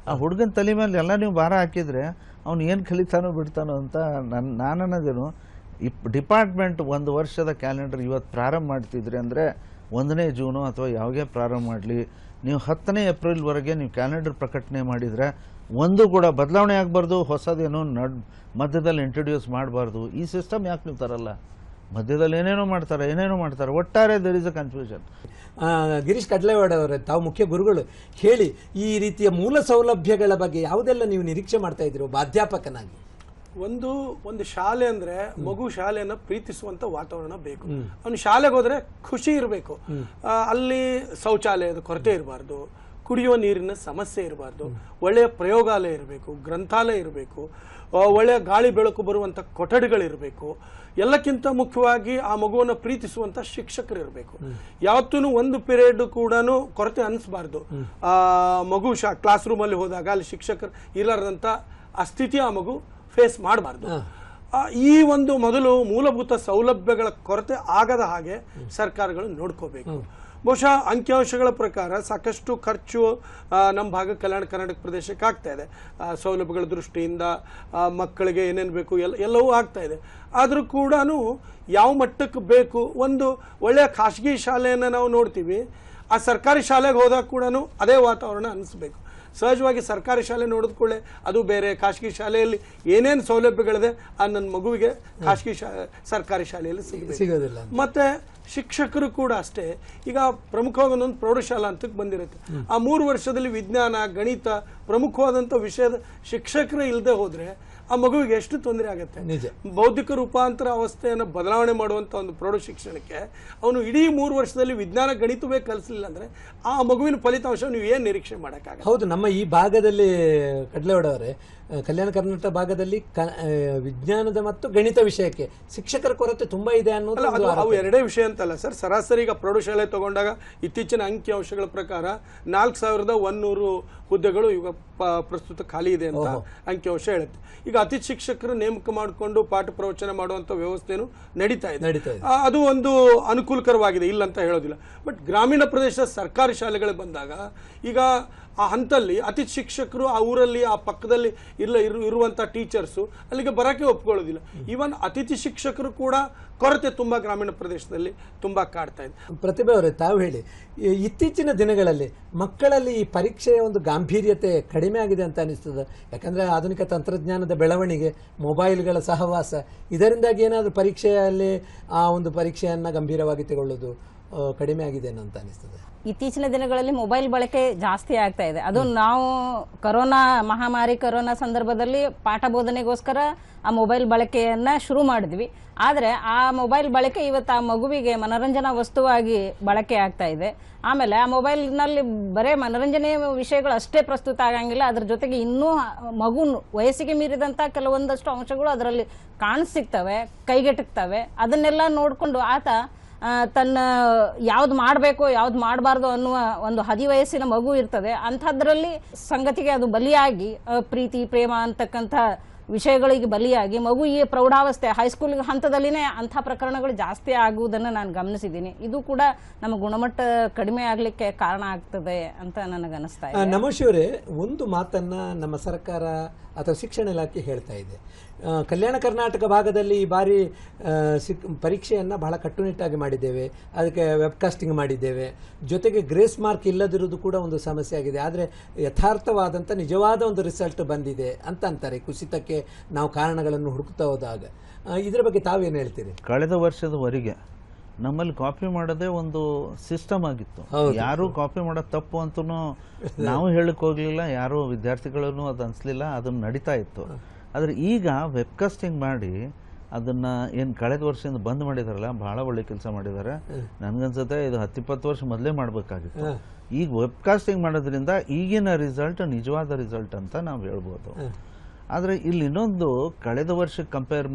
ಆ ಹುಡುಗನ ತಲೆ ಮೇಲೆ ಎಲ್ಲ ನೀವು ಭಾರ ಹಾಕಿದರೆ ಅವ್ನು ಏನು ಕಲಿತಾನೋ ಬಿಡ್ತಾನೋ ಅಂತ ನಾನು ಅನ್ನೋದೇನು. ಡಿಪಾರ್ಟ್ಮೆಂಟ್ 1 ವರ್ಷದ ಕ್ಯಾಲೆಂಡರ್ ಇವತ್ತು ಪ್ರಾರಂಭ ಮಾಡ್ತಿದ್ರಿ ಅಂದರೆ 1ನೇ ಜೂನು ಅಥವಾ ಯಾವಾಗೇ ಪ್ರಾರಂಭ ಮಾಡಲಿ, ನೀವು 10ನೇ ಏಪ್ರಿಲ್ವರೆಗೆ ನೀವು ಕ್ಯಾಲೆಂಡರ್ ಪ್ರಕಟಣೆ ಮಾಡಿದರೆ ಒಂದು ಕೂಡ ಬದಲಾವಣೆ ಆಗಬಾರ್ದು, ಹೊಸದೇನೋ ಮಧ್ಯದಲ್ಲಿ ಇಂಟ್ರೊಡ್ಯೂಸ್ ಮಾಡಬಾರ್ದು. ಈ ಸಿಸ್ಟಮ್ ಯಾಕೆ ನೀವು ತರಲ್ಲ? ಮಧ್ಯದಲ್ಲಿ ಏನೇನೋ ಮಾಡ್ತಾರೆ, ಒಟ್ಟಾರೆ there is a confusion. Girish Kadlewad ಅವರೇ, ತಾವು ಮುಖ್ಯ ಗುರುಗಳು, ಹೇಳಿ ಈ ರೀತಿಯ ಮೂಲ ಸೌಲಭ್ಯಗಳ ಬಗ್ಗೆ ಯಾವುದೆಲ್ಲ ನೀವು ನಿರೀಕ್ಷೆ ಮಾಡ್ತಾ ಇದ್ದೀರಿ ಒಬ್ಬ ಅಧ್ಯಾಪಕನಾಗಿ? ಒಂದು ಶಾಲೆ ಅಂದ್ರೆ ಮಗು ಶಾಲೆಯನ್ನ ಪ್ರೀತಿಸುವಂತ ವಾತಾವರಣ ಬೇಕು. ಅವನು ಶಾಲೆಗೆ ಹೋದ್ರೆ ಖುಷಿ ಇರಬೇಕು. ಅಲ್ಲಿ ಶೌಚಾಲಯದ ಕೊರತೆ ಇರಬಾರ್ದು, ಕುಡಿಯುವ ನೀರಿನ ಸಮಸ್ಯೆ ಇರಬಾರ್ದು, ಒಳ್ಳೆಯ ಪ್ರಯೋಗಾಲಯ ಇರಬೇಕು, ಗ್ರಂಥಾಲಯ ಇರಬೇಕು, ಒಳ್ಳೆಯ ಗಾಳಿ ಬೆಳಕು ಬರುವಂತ ಕೊಠಡಿಗಳಿರಬೇಕು. ಎಲ್ಲಕ್ಕಿಂತ ಮುಖ್ಯವಾಗಿ ಆ ಮಗುವನ್ನು ಪ್ರೀತಿಸುವಂತ ಶಿಕ್ಷಕರು ಇರಬೇಕು. ಯಾವತ್ತೂ ಒಂದು ಪೀರಿಯಡ್ ಕೂಡ ಕೊರತೆ ಅನಿಸ್ಬಾರ್ದು. ಮಗು ಕ್ಲಾಸ್ ರೂಮ್ ಅಲ್ಲಿ ಹೋದಾಗ ಅಲ್ಲಿ ಶಿಕ್ಷಕರು ಇರಲಾರದಂತ ಆ ಸ್ಥಿತಿ ಆ ಮಗು ಫೇಸ್ ಮಾಡಬಾರ್ದು. ಈ ಒಂದು ಮೊದಲು ಮೂಲಭೂತ ಸೌಲಭ್ಯಗಳ ಕೊರತೆ ಆಗದ ಹಾಗೆ ಸರ್ಕಾರಗಳು ನೋಡ್ಕೋಬೇಕು. ಬಹುಶಃ ಅಂಕಿಅಂಶಗಳ ಪ್ರಕಾರ ಸಾಕಷ್ಟು ಖರ್ಚು ನಮ್ಮ ಭಾಗ ಕಲ್ಯಾಣ ಕರ್ನಾಟಕ ಪ್ರದೇಶಕ್ಕೆ ಆಗ್ತಾ ಇದೆ. ಸೌಲಭ್ಯಗಳ ದೃಷ್ಟಿಯಿಂದ ಮಕ್ಕಳಿಗೆ ಏನೇನು ಬೇಕು ಎಲ್ಲವೂ ಆಗ್ತಾ ಇದೆ. ಆದರೂ ಕೂಡ ಯಾವ ಮಟ್ಟಕ್ಕೆ ಬೇಕು, ಒಂದು ಒಳ್ಳೆಯ ಖಾಸಗಿ ಶಾಲೆಯನ್ನು ನಾವು ನೋಡ್ತೀವಿ, ಆ ಸರ್ಕಾರಿ ಶಾಲೆಗೆ ಹೋದಾಗ ಕೂಡ ಅದೇ ವಾತಾವರಣ ಅನಿಸ್ಬೇಕು. ಸಹಜವಾಗಿ ಸರ್ಕಾರಿ ಶಾಲೆ ನೋಡಿದ ಕೂಡಲೇ ಅದು ಬೇರೆ, ಖಾಸಗಿ ಶಾಲೆಯಲ್ಲಿ ಏನೇನು ಸೌಲಭ್ಯಗಳಿದೆ ಆ ನನ್ನ ಮಗುವಿಗೆ ಖಾಸಗಿ ಸರ್ಕಾರಿ ಶಾಲೆಯಲ್ಲಿ ಸಿಗೋದಿಲ್ಲ. ಮತ್ತೆ ಶಿಕ್ಷಕರು ಕೂಡ ಅಷ್ಟೇ. ಈಗ ಪ್ರಮುಖವಾಗಿ ಒಂದೊಂದು ಪ್ರೌಢಶಾಲಾ ಹಂತಕ್ಕೆ ಬಂದಿರುತ್ತೆ. ಆ 3 ವರ್ಷದಲ್ಲಿ ವಿಜ್ಞಾನ, ಗಣಿತ ಪ್ರಮುಖವಾದಂಥ ವಿಷಯದ ಶಿಕ್ಷಕರೇ ಇಲ್ಲದೆ ಹೋದ್ರೆ ಆ ಮಗುವಿಗೆ ಎಷ್ಟು ತೊಂದರೆ ಆಗುತ್ತೆ. ಬೌದ್ಧಿಕ ರೂಪಾಂತರ ಅವಸ್ಥೆಯನ್ನು ಬದಲಾವಣೆ ಮಾಡುವಂತ ಒಂದು ಪ್ರೌಢ ಶಿಕ್ಷಣಕ್ಕೆ ಅವನು ಇಡೀ 3 ವರ್ಷದಲ್ಲಿ ವಿಜ್ಞಾನ ಗಣಿತವೇ ಕಲಿಸಲಿಲ್ಲ ಅಂದ್ರೆ ಆ ಮಗುವಿನ ಫಲಿತಾಂಶ ನೀವು ಏನ್ ನಿರೀಕ್ಷೆ ಮಾಡಕ್ಕಾಗ? ಹೌದು, ನಮ್ಮ ಈ ಭಾಗದಲ್ಲಿ ಕಡ್ಲೆವಾಡ್ ಅವರೇ, ಕಲ್ಯಾಣ ಕರ್ನಾಟಕ ಭಾಗದಲ್ಲಿ ವಿಜ್ಞಾನದ ಮತ್ತು ಗಣಿತ ವಿಷಯಕ್ಕೆ ಶಿಕ್ಷಕರ ಕೊರತೆ ತುಂಬಾ ಇದೆ ಅನ್ನೋದು. ಅವು ಎರಡೇ ವಿಷಯ ಅಂತಲ್ಲ ಸರ್. ಸರಾಸರಿ ಈಗ ಪ್ರೌಢಶಾಲೆ ತಗೊಂಡಾಗ ಇತ್ತೀಚಿನ ಅಂಕಿಅಂಶಗಳ ಪ್ರಕಾರ 4100 ಹುದ್ದೆಗಳು ಈಗ ಪ್ರಸ್ತುತ ಖಾಲಿ ಇದೆ ಅಂತ ಅಂಕಿಅಂಶ ಹೇಳುತ್ತೆ. ಈಗ ಅತಿಥಿ ಶಿಕ್ಷಕರು ನೇಮಕ ಮಾಡಿಕೊಂಡು ಪಾಠ ಪ್ರವಚನ ಮಾಡುವಂತ ವ್ಯವಸ್ಥೆನೂ ನಡೀತಾ ಇದೆ. ಅದು ಒಂದು ಅನುಕೂಲಕರವಾಗಿದೆ, ಇಲ್ಲ ಅಂತ ಹೇಳೋದಿಲ್ಲ. ಬಟ್ ಗ್ರಾಮೀಣ ಪ್ರದೇಶದ ಸರ್ಕಾರಿ ಶಾಲೆಗಳಿಗೆ ಬಂದಾಗ ಈಗ ಆ ಹಂತಲ್ಲಿ ಅತಿಥಿ ಶಿಕ್ಷಕರು ಆ ಊರಲ್ಲಿ ಆ ಪಕ್ಕದಲ್ಲಿ ಇರುವಂಥ ಟೀಚರ್ಸು ಅಲ್ಲಿಗೆ ಬರೋಕ್ಕೆ ಒಪ್ಕೊಳ್ಳೋದಿಲ್ಲ. ಈವನ್ ಅತಿಥಿ ಶಿಕ್ಷಕರು ಕೂಡ ಕೊರತೆ ತುಂಬ ಗ್ರಾಮೀಣ ಪ್ರದೇಶದಲ್ಲಿ ತುಂಬ ಕಾಡ್ತಾ ಇದೆ. ಪ್ರತಿಭೆ ಅವರೇ, ತಾವು ಹೇಳಿ, ಇತ್ತೀಚಿನ ದಿನಗಳಲ್ಲಿ ಮಕ್ಕಳಲ್ಲಿ ಈ ಪರೀಕ್ಷೆಯ ಒಂದು ಗಾಂಭೀರ್ಯತೆ ಕಡಿಮೆ ಆಗಿದೆ ಅಂತ ಅನಿಸ್ತದೆ. ಯಾಕಂದರೆ ಆಧುನಿಕ ತಂತ್ರಜ್ಞಾನದ ಬೆಳವಣಿಗೆ, ಮೊಬೈಲ್ಗಳ ಸಹವಾಸ, ಇದರಿಂದಾಗಿ ಏನಾದರೂ ಪರೀಕ್ಷೆಯಲ್ಲಿ ಆ ಒಂದು ಪರೀಕ್ಷೆಯನ್ನು ಗಂಭೀರವಾಗಿ ತಗೊಳ್ಳೋದು ಕಡಿಮೆ ಆಗಿದೆ ಅಂತ ಅನಿಸ್ತದೆ. ಇತ್ತೀಚಿನ ದಿನಗಳಲ್ಲಿ ಮೊಬೈಲ್ ಬಳಕೆ ಜಾಸ್ತಿ ಆಗ್ತಾ ಇದೆ. ಅದು ನಾವು ಕೊರೋನಾ ಸಂದರ್ಭದಲ್ಲಿ ಪಾಠ ಬೋಧನೆಗೋಸ್ಕರ ಆ ಮೊಬೈಲ್ ಬಳಕೆಯನ್ನ ಶುರು ಮಾಡಿದ್ವಿ. ಆದರೆ ಆ ಮೊಬೈಲ್ ಬಳಕೆ ಇವತ್ತು ಆ ಮಗುವಿಗೆ ಮನರಂಜನಾ ವಸ್ತುವಾಗಿ ಬಳಕೆ ಆಗ್ತಾ ಇದೆ. ಆಮೇಲೆ ಆ ಮೊಬೈಲ್ನಲ್ಲಿ ಬರೇ ಮನರಂಜನೆಯ ವಿಷಯಗಳು ಅಷ್ಟೇ ಪ್ರಸ್ತುತ ಆಗಂಗಿಲ್ಲ, ಅದ್ರ ಜೊತೆಗೆ ಇನ್ನೂ ಮಗು ವಯಸ್ಸಿಗೆ ಮೀರಿದಂಥ ಕೆಲವೊಂದಷ್ಟು ಅಂಶಗಳು ಅದರಲ್ಲಿ ಕಾಣಿಸಿಕ್ತವೆ, ಕೈಗೆಟಕ್ತವೆ. ಅದನ್ನೆಲ್ಲ ನೋಡಿಕೊಂಡು ಆತ ತನ್ನ ಯಾವ್ದು ಮಾಡಬೇಕು ಯಾವ್ದು ಮಾಡಬಾರ್ದು ಅನ್ನುವ ಒಂದು ಹದಿವಯಸ್ಸಿನ ಮಗು ಇರ್ತದೆ. ಅಂಥದ್ರಲ್ಲಿ ಸಂಗತಿಗೆ ಅದು ಬಲಿಯಾಗಿ ಪ್ರೀತಿ ಪ್ರೇಮ ಅಂತಕ್ಕಂಥ ವಿಷಯಗಳಿಗೆ ಬಲಿಯಾಗಿ ಮಗು ಈ ಪ್ರೌಢಾವಸ್ಥೆ ಹೈಸ್ಕೂಲ್ ಹಂತದಲ್ಲಿನೇ ಅಂಥ ಪ್ರಕರಣಗಳು ಜಾಸ್ತಿ ಆಗುವುದನ್ನು ನಾನು ಗಮನಿಸಿದ್ದೀನಿ. ಇದು ಕೂಡ ನಮ್ಮ ಗುಣಮಟ್ಟ ಕಡಿಮೆ ಆಗಲಿಕ್ಕೆ ಕಾರಣ ಆಗ್ತದೆ ಅಂತ ನನಗನ್ನಿಸ್ತಾ ಇದೆ. ನಮೋಶಿಯವರೇ, ಒಂದು ಮಾತನ್ನ ನಮ್ಮ ಸರ್ಕಾರ ಅಥವಾ ಶಿಕ್ಷಣ ಇಲಾಖೆ ಹೇಳ್ತಾ ಇದೆ. ಕಲ್ಯಾಣ ಕರ್ನಾಟಕ ಭಾಗದಲ್ಲಿ ಈ ಬಾರಿ ಪರೀಕ್ಷೆಯನ್ನು ಬಹಳ ಕಟ್ಟುನಿಟ್ಟಾಗಿ ಮಾಡಿದ್ದೇವೆ, ಅದಕ್ಕೆ ವೆಬ್ಕಾಸ್ಟಿಂಗ್ ಮಾಡಿದ್ದೇವೆ, ಜೊತೆಗೆ ಗ್ರೇಸ್ ಮಾರ್ಕ್ ಇಲ್ಲದಿರುವುದು ಕೂಡ ಒಂದು ಸಮಸ್ಯೆ ಆಗಿದೆ. ಆದರೆ ಯಥಾರ್ಥವಾದಂಥ ನಿಜವಾದ ಒಂದು ರಿಸಲ್ಟ್ ಬಂದಿದೆ ಅಂತ ಅಂತಾರೆ ಕುಸಿತಕ್ಕೆ ನಾವು ಕಾರಣಗಳನ್ನು ಹುಡುಕ್ತಾ ಹೋದಾಗ. ಇದರ ಬಗ್ಗೆ ತಾವೇನು ಹೇಳ್ತೀರಿ? ಕಳೆದ ವರ್ಷದವರೆಗೆ ನಮ್ಮಲ್ಲಿ ಕಾಪಿ ಮಾಡೋದೇ ಒಂದು ಸಿಸ್ಟಮ್ ಆಗಿತ್ತು. ಯಾರು ಕಾಪಿ ಮಾಡೋದು ತಪ್ಪು ಅಂತೂ ನಾವು ಹೇಳಕ್ ಹೋಗ್ಲಿಲ್ಲ, ಯಾರು ವಿದ್ಯಾರ್ಥಿಗಳನ್ನು ಅದು ಅನ್ಸ್ಲಿಲ್ಲ, ಅದನ್ನ ನಡೀತಾ ಇತ್ತು. ಆದರೆ ಈಗ ವೆಬ್ಕಾಸ್ಟಿಂಗ್ ಮಾಡಿ ಅದನ್ನ ಏನು ಕಳೆದ ವರ್ಷದಿಂದ ಬಂದ್ ಮಾಡಿದಾರಲ್ಲ, ಬಹಳ ಒಳ್ಳೆ ಕೆಲಸ ಮಾಡಿದ್ದಾರೆ. ನನ್ಗನ್ಸುತ್ತೆ ಇದು 10-20 ವರ್ಷ ಮೊದಲೇ ಮಾಡಬೇಕಾಗಿತ್ತು. ಈಗ ವೆಬ್ಕಾಸ್ಟಿಂಗ್ ಮಾಡೋದ್ರಿಂದ ಈಗಿನ ರಿಸಲ್ಟ್ ನಿಜವಾದ ರಿಸಲ್ಟ್ ಅಂತ ನಾವು ಹೇಳ್ಬೋದು. ಆದರೆ ಇಲ್ಲಿ ಇನ್ನೊಂದು, ಕಳೆದ ವರ್ಷಕ್ಕೆ ಕಂಪೇರ್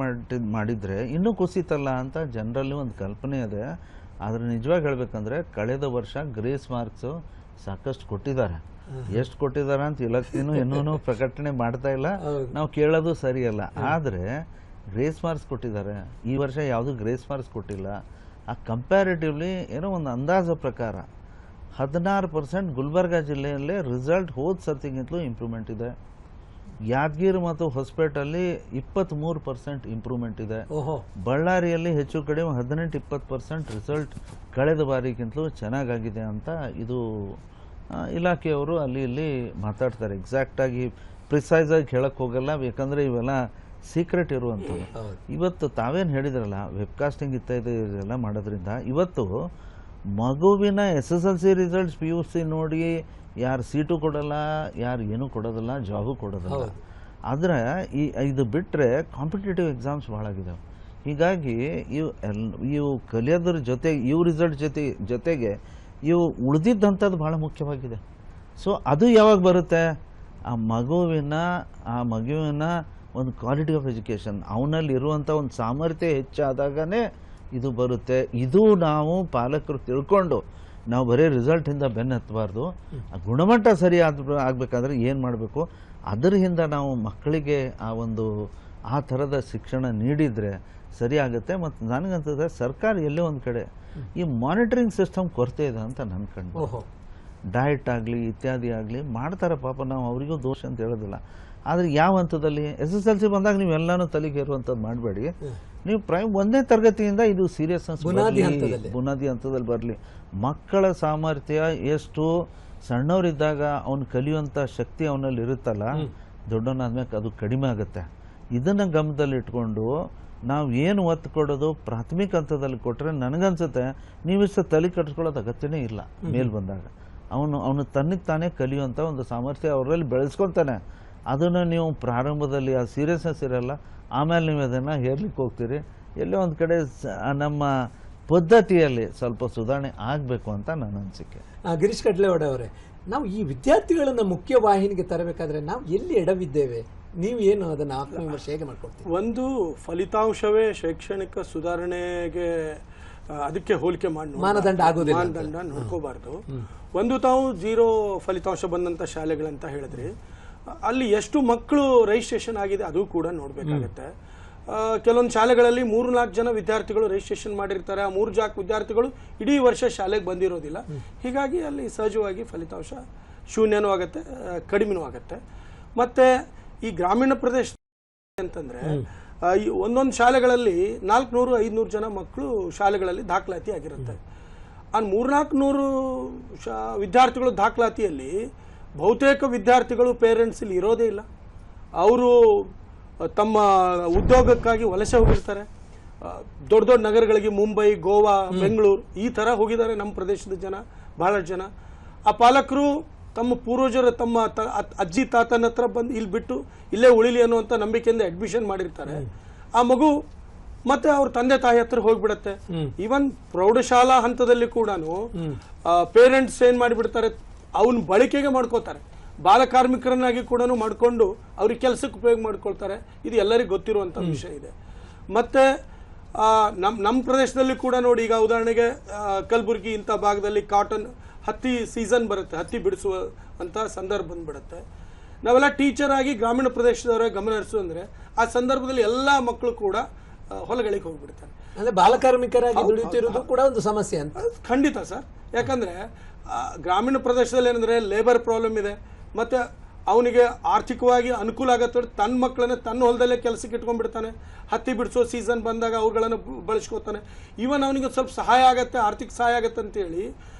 ಮಾಡಿದರೆ ಇನ್ನೂ ಕುಸಿತಲ್ಲ ಅಂತ ಜನರಲ್ಲಿ ಒಂದು ಕಲ್ಪನೆ ಇದೆ. ಆದರೆ ನಿಜವಾಗಿ ಹೇಳ್ಬೇಕಂದ್ರೆ ಕಳೆದ ವರ್ಷ ಗ್ರೇಸ್ ಮಾರ್ಕ್ಸು ಸಾಕಷ್ಟು ಕೊಟ್ಟಿದ್ದಾರೆ. ಎಷ್ಟು ಕೊಟ್ಟಿದ್ದಾರೆ ಅಂತ ಇಲಾಖೆನೂ ಇನ್ನೂ ಪ್ರಕಟಣೆ ಮಾಡ್ತಾ ಇಲ್ಲ, ನಾವು ಕೇಳೋದು ಸರಿಯಲ್ಲ. ಆದರೆ ಗ್ರೇಸ್ ಮಾರ್ಕ್ಸ್ ಕೊಟ್ಟಿದ್ದಾರೆ. ಈ ವರ್ಷ ಯಾವುದೂ ಗ್ರೇಸ್ ಮಾರ್ಕ್ಸ್ ಕೊಟ್ಟಿಲ್ಲ. ಆ ಕಂಪ್ಯಾರಿಟಿವ್ಲಿ ಏನೋ ಒಂದು ಅಂದಾಜು ಪ್ರಕಾರ 16% ಗುಲ್ಬರ್ಗಾ ಜಿಲ್ಲೆಯಲ್ಲೇ ರಿಸಲ್ಟ್ ಹೋದ ಸರ್ತಿಗಿಂತಲೂ ಇಂಪ್ರೂವ್ಮೆಂಟ್ ಇದೆ. ಯಾದಗಿರಿ ಮತ್ತು ಹೊಸಪೇಟಲ್ಲಿ 23% ಇಂಪ್ರೂವ್ಮೆಂಟ್ ಇದೆ. ಬಳ್ಳಾರಿಯಲ್ಲಿ ಹೆಚ್ಚು ಕಡಿಮೆ 18-20% ರಿಸಲ್ಟ್ ಕಳೆದ ಬಾರಿಗಿಂತಲೂ ಚೆನ್ನಾಗಾಗಿದೆ ಅಂತ ಇದು ಇಲಾಖೆಯವರು ಅಲ್ಲಿ ಇಲ್ಲಿ ಮಾತಾಡ್ತಾರೆ. ಎಕ್ಸಾಕ್ಟಾಗಿ ಪ್ರಿಸೈಸಾಗಿ ಹೇಳಕ್ಕೆ ಹೋಗಲ್ಲ, ಯಾಕಂದರೆ ಇವೆಲ್ಲ ಸೀಕ್ರೆಟ್ ಇರುವಂಥದ್ದು. ಇವತ್ತು ತಾವೇನು ಹೇಳಿದ್ರಲ್ಲ, ವೆಬ್ಕಾಸ್ಟಿಂಗ್ ಇದೆಲ್ಲ ಮಾಡೋದ್ರಿಂದ ಇವತ್ತು ಮಗುವಿನ SSLC ರಿಸಲ್ಟ್ಸ್ PUC ನೋಡಿ ಯಾರು ಸೀಟು ಕೊಡಲ್ಲ, ಯಾರು ಏನೂ ಕೊಡೋದಿಲ್ಲ, ಜಾಬು ಕೊಡೋದಿಲ್ಲ. ಆದರೆ ಇದು ಬಿಟ್ಟರೆ ಕಾಂಪಿಟೇಟಿವ್ ಎಕ್ಸಾಮ್ಸ್ ಭಾಳ ಆಗಿದ್ದಾವೆ. ಹೀಗಾಗಿ ಇವು ಕಲಿಯೋದ್ರ ಜೊತೆಗೆ ಇವು ರಿಸಲ್ಟ್ ಜೊತೆಗೆ ಇವು ಉಳಿದಿದ್ದಂಥದ್ದು ಭಾಳ ಮುಖ್ಯವಾಗಿದೆ. ಸೊ ಅದು ಯಾವಾಗ ಬರುತ್ತೆ, ಆ ಮಗುವಿನ ಒಂದು ಕ್ವಾಲಿಟಿ ಆಫ್ ಎಜುಕೇಷನ್, ಅವನಲ್ಲಿ ಇರುವಂಥ ಒಂದು ಸಾಮರ್ಥ್ಯ ಹೆಚ್ಚಾದಾಗನೇ ಇದು ಬರುತ್ತೆ. ಇದು ನಾವು ಪಾಲಕರು ತಿಳ್ಕೊಂಡು ನಾವು ಬರೀ ರಿಸಲ್ಟಿಂದ ಬೆನ್ನು ಹತ್ತಬಾರ್ದು. ಆ ಗುಣಮಟ್ಟ ಸರಿ ಆಗಬೇಕಾದ್ರೆ ಏನು ಮಾಡಬೇಕು, ಅದರಿಂದ ನಾವು ಮಕ್ಕಳಿಗೆ ಆ ಥರದ ಶಿಕ್ಷಣ ನೀಡಿದರೆ ಸರಿ ಆಗುತ್ತೆ. ಮತ್ತು ನನಗಂತಂದರೆ ಸರ್ಕಾರ ಎಲ್ಲೋ ಒಂದು ಕಡೆ ಈ ಮಾನಿಟರಿಂಗ್ ಸಿಸ್ಟಮ್ ಕೊರತೆ ಇದೆ ಅಂತ ನನ್ನ ಕಣ್ಣು. ಡಯಟ್ ಆಗಲಿ ಇತ್ಯಾದಿ ಆಗಲಿ ಮಾಡ್ತಾರೆ ಪಾಪ, ನಾವು ಅವರಿಗೂ ದೋಷ ಅಂತ ಹೇಳೋದಿಲ್ಲ. ಆದರೆ ಯಾವ ಹಂತದಲ್ಲಿ SSLC ಬಂದಾಗ ನೀವೆಲ್ಲನೂ ತಲೆಗೆ ಹೇರುವಂಥದ್ದು ಮಾಡಬೇಡಿ. ನೀವು ಒಂದನೇ ತರಗತಿಯಿಂದ ಇದು ಸೀರಿಯಸ್ನೆಸ್ ಬುನಾದಿ ಹಂತದಲ್ಲಿ ಬರಲಿ. ಮಕ್ಕಳ ಸಾಮರ್ಥ್ಯ ಎಷ್ಟು ಸಣ್ಣವರಿದ್ದಾಗ ಅವನು ಕಲಿಯುವಂಥ ಶಕ್ತಿ ಅವನಲ್ಲಿ ಇರುತ್ತಲ್ಲ, ದೊಡ್ಡವನಾದ್ಮೇಲೆ ಅದು ಕಡಿಮೆ ಆಗುತ್ತೆ. ಇದನ್ನು ಗಮನದಲ್ಲಿ ಇಟ್ಕೊಂಡು ನಾವು ಏನು ಒತ್ತು ಕೊಡೋದು ಪ್ರಾಥಮಿಕ ಹಂತದಲ್ಲಿ ಕೊಟ್ಟರೆ ನನಗನ್ಸುತ್ತೆ ನೀವಿಷ್ಟು ತಲೆ ಕಟ್ಸ್ಕೊಳ್ಳೋದು ಅಗತ್ಯನೇ ಇಲ್ಲ. ಮೇಲ್ ಬಂದಾಗ ಅವನು ತನ್ನಿಗೆ ತಾನೇ ಕಲಿಯುವಂಥ ಒಂದು ಸಾಮರ್ಥ್ಯ ಅವರಲ್ಲಿ ಬೆಳೆಸ್ಕೊತಾನೆ. ಅದನ್ನು ನೀವು ಪ್ರಾರಂಭದಲ್ಲಿ ಆ ಸೀರಿಯಸ್ನೆಸ್ ಇರಲ್ಲ, ಆಮೇಲೆ ನೀವು ಅದನ್ನು ಹೇರ್ಲಿಕ್ಕೆ ಹೋಗ್ತೀರಿ. ಎಲ್ಲೋ ಒಂದು ಕಡೆ ನಮ್ಮ ಪದ್ಧತಿಯಲ್ಲಿ ಸ್ವಲ್ಪ ಸುಧಾರಣೆ ಆಗಬೇಕು ಅಂತ ನನ್ನ ಅನಿಸಿಕೆ. ಗಿರೀಶ್ ಕಡ್ಲೆವಾಡ ಅವರೇ, ನಾವು ಈ ವಿದ್ಯಾರ್ಥಿಗಳನ್ನು ಮುಖ್ಯ ವಾಹಿನಿಗೆ ತರಬೇಕಾದ್ರೆ ನಾವು ಎಲ್ಲಿ ಎಡವಿದ್ದೇವೆ? ನೀವು ಏನು ಅದನ್ನು ಆತ್ಮವಿಮರ್ಶೆ ಹೇಗೆ ಮಾಡ್ಕೊಡ್ತೀವಿ? ಒಂದು ಫಲಿತಾಂಶವೇ ಶೈಕ್ಷಣಿಕ ಸುಧಾರಣೆಗೆ ಅದಕ್ಕೆ ಹೋಲಿಕೆ ಮಾಡಿ ಮಾನದಂಡ ನೋಡ್ಕೋಬಾರ್ದು. ಒಂದು ತಾವು 0 ಫಲಿತಾಂಶ ಬಂದಂಥ ಶಾಲೆಗಳಂತ ಹೇಳಿದ್ರಿ, ಅಲ್ಲಿ ಎಷ್ಟು ಮಕ್ಕಳು ರಿಜಿಸ್ಟ್ರೇಷನ್ ಆಗಿದೆ ಅದು ಕೂಡ ನೋಡಬೇಕಾಗತ್ತೆ. ಕೆಲವೊಂದು ಶಾಲೆಗಳಲ್ಲಿ 3-4 ಜನ ವಿದ್ಯಾರ್ಥಿಗಳು ರಿಜಿಸ್ಟ್ರೇಷನ್ ಮಾಡಿರ್ತಾರೆ. ಆ 3 ವಿದ್ಯಾರ್ಥಿಗಳು ಇಡೀ ವರ್ಷ ಶಾಲೆಗೆ ಬಂದಿರೋದಿಲ್ಲ. ಹೀಗಾಗಿ ಅಲ್ಲಿ ಸಹಜವಾಗಿ ಫಲಿತಾಂಶ ಶೂನ್ಯನೂ ಆಗುತ್ತೆ, ಕಡಿಮೆನೂ ಆಗುತ್ತೆ. ಮತ್ತೆ ಈ ಗ್ರಾಮೀಣ ಪ್ರದೇಶ ಅಂತಂದ್ರೆ ಒಂದೊಂದು ಶಾಲೆಗಳಲ್ಲಿ 400-500 ಜನ ಮಕ್ಕಳು ಶಾಲೆಗಳಲ್ಲಿ ದಾಖಲಾತಿ ಆಗಿರುತ್ತೆ. ಆ 300-400 ವಿದ್ಯಾರ್ಥಿಗಳು ದಾಖಲಾತಿಯಲ್ಲಿ ಬಹುತೇಕ ವಿದ್ಯಾರ್ಥಿಗಳು ಪೇರೆಂಟ್ಸ್ ಇಲ್ಲಿ ಇರೋದೇ ಇಲ್ಲ. ಅವರು ತಮ್ಮ ಉದ್ಯೋಗಕ್ಕಾಗಿ ವಲಸೆ ಹೋಗಿರ್ತಾರೆ. ದೊಡ್ಡ ದೊಡ್ಡ ನಗರಗಳಿಗೆ ಮುಂಬೈ, ಗೋವಾ, ಬೆಂಗಳೂರು ಈ ಥರ ಹೋಗಿದ್ದಾರೆ ನಮ್ಮ ಪ್ರದೇಶದ ಜನ, ಬಹಳಷ್ಟು ಜನ. ಆ ಪಾಲಕರು ತಮ್ಮ ಪೂರ್ವಜರ ತಮ್ಮ ಅಜ್ಜಿ ತಾತನ ಹತ್ರ ಬಂದು ಇಲ್ಲಿ ಬಿಟ್ಟು ಇಲ್ಲೇ ಉಳಿಲಿ ಅನ್ನುವಂಥ ನಂಬಿಕೆಯಿಂದ ಅಡ್ಮಿಷನ್ ಮಾಡಿರ್ತಾರೆ. ಆ ಮಗು ಮತ್ತೆ ಅವ್ರ ತಂದೆ ತಾಯಿ ಹತ್ರ ಹೋಗ್ಬಿಡತ್ತೆ. ಈವನ್ ಪ್ರೌಢಶಾಲಾ ಹಂತದಲ್ಲಿ ಕೂಡ ಪೇರೆಂಟ್ಸ್ ಏನ್ ಮಾಡಿಬಿಡ್ತಾರೆ, ಅವನ್ ಬಳಕೆಗೆ ಮಾಡ್ಕೋತಾರೆ. ಬಾಲ ಕಾರ್ಮಿಕರನ್ನಾಗಿ ಕೂಡ ಮಾಡ್ಕೊಂಡು ಅವ್ರಿಗೆ ಕೆಲಸಕ್ಕೆ ಉಪಯೋಗ ಮಾಡ್ಕೊಳ್ತಾರೆ. ಇದು ಎಲ್ಲರಿಗೂ ಗೊತ್ತಿರುವಂತ ವಿಷಯ ಇದೆ. ಮತ್ತೆ ನಮ್ಮ ಪ್ರದೇಶದಲ್ಲಿ ಕೂಡ ನೋಡಿ, ಈಗ ಉದಾಹರಣೆಗೆ ಕಲಬುರಗಿ ಇಂಥ ಭಾಗದಲ್ಲಿ ಕಾಟನ್ ಹತ್ತಿ ಸೀಸನ್ ಬರುತ್ತೆ, ಹತ್ತಿ ಬಿಡಿಸುವ ಅಂತ ಸಂದರ್ಭ ಬಂದ್ಬಿಡುತ್ತೆ. ನಾವೆಲ್ಲ ಟೀಚರ್ ಆಗಿ ಗ್ರಾಮೀಣ ಪ್ರದೇಶದವರ ಗಮನ ಹರಿಸು ಅಂದ್ರೆ ಆ ಸಂದರ್ಭದಲ್ಲಿ ಎಲ್ಲಾ ಮಕ್ಕಳು ಕೂಡ ಹೊಲಗಳಿಗೆ ಹೋಗ್ಬಿಡ್ತಾರೆ. ಅಂದ್ರೆ ಬಾಲಕಾರ್ಮಿಕರಾಗಿ ದುಡಿಯುತ್ತಿರೋದು ಕೂಡ ಒಂದು ಸಮಸ್ಯೆ ಅಂತ. ಖಂಡಿತ ಸರ್. ಯಾಕಂದ್ರೆ ಗ್ರಾಮೀಣ ಪ್ರದೇಶದಲ್ಲಿ ಏನಂದ್ರೆ ಲೇಬರ್ ಪ್ರಾಬ್ಲಮ್ ಇದೆ. ಮತ್ತೆ ಅವನಿಗೆ ಆರ್ಥಿಕವಾಗಿ ಅನುಕೂಲ ಆಗತ್ತೆ, ತನ್ನ ಮಕ್ಕಳನ್ನ ತನ್ನ ಹೊಲದಲ್ಲೇ ಕೆಲಸಕ್ಕೆ ಇಟ್ಕೊಂಡ್ಬಿಡ್ತಾನೆ. ಹತ್ತಿ ಬಿಡಿಸೋ ಸೀಸನ್ ಬಂದಾಗ ಅವುಗಳನ್ನು ಬಳಸ್ಕೋತಾನೆ. ಈವನ್ ಅವನಿಗೆ ಸ್ವಲ್ಪ ಸಹಾಯ ಆಗತ್ತೆ, ಆರ್ಥಿಕ ಸಹಾಯ ಆಗತ್ತೆ ಅಂತೇಳಿ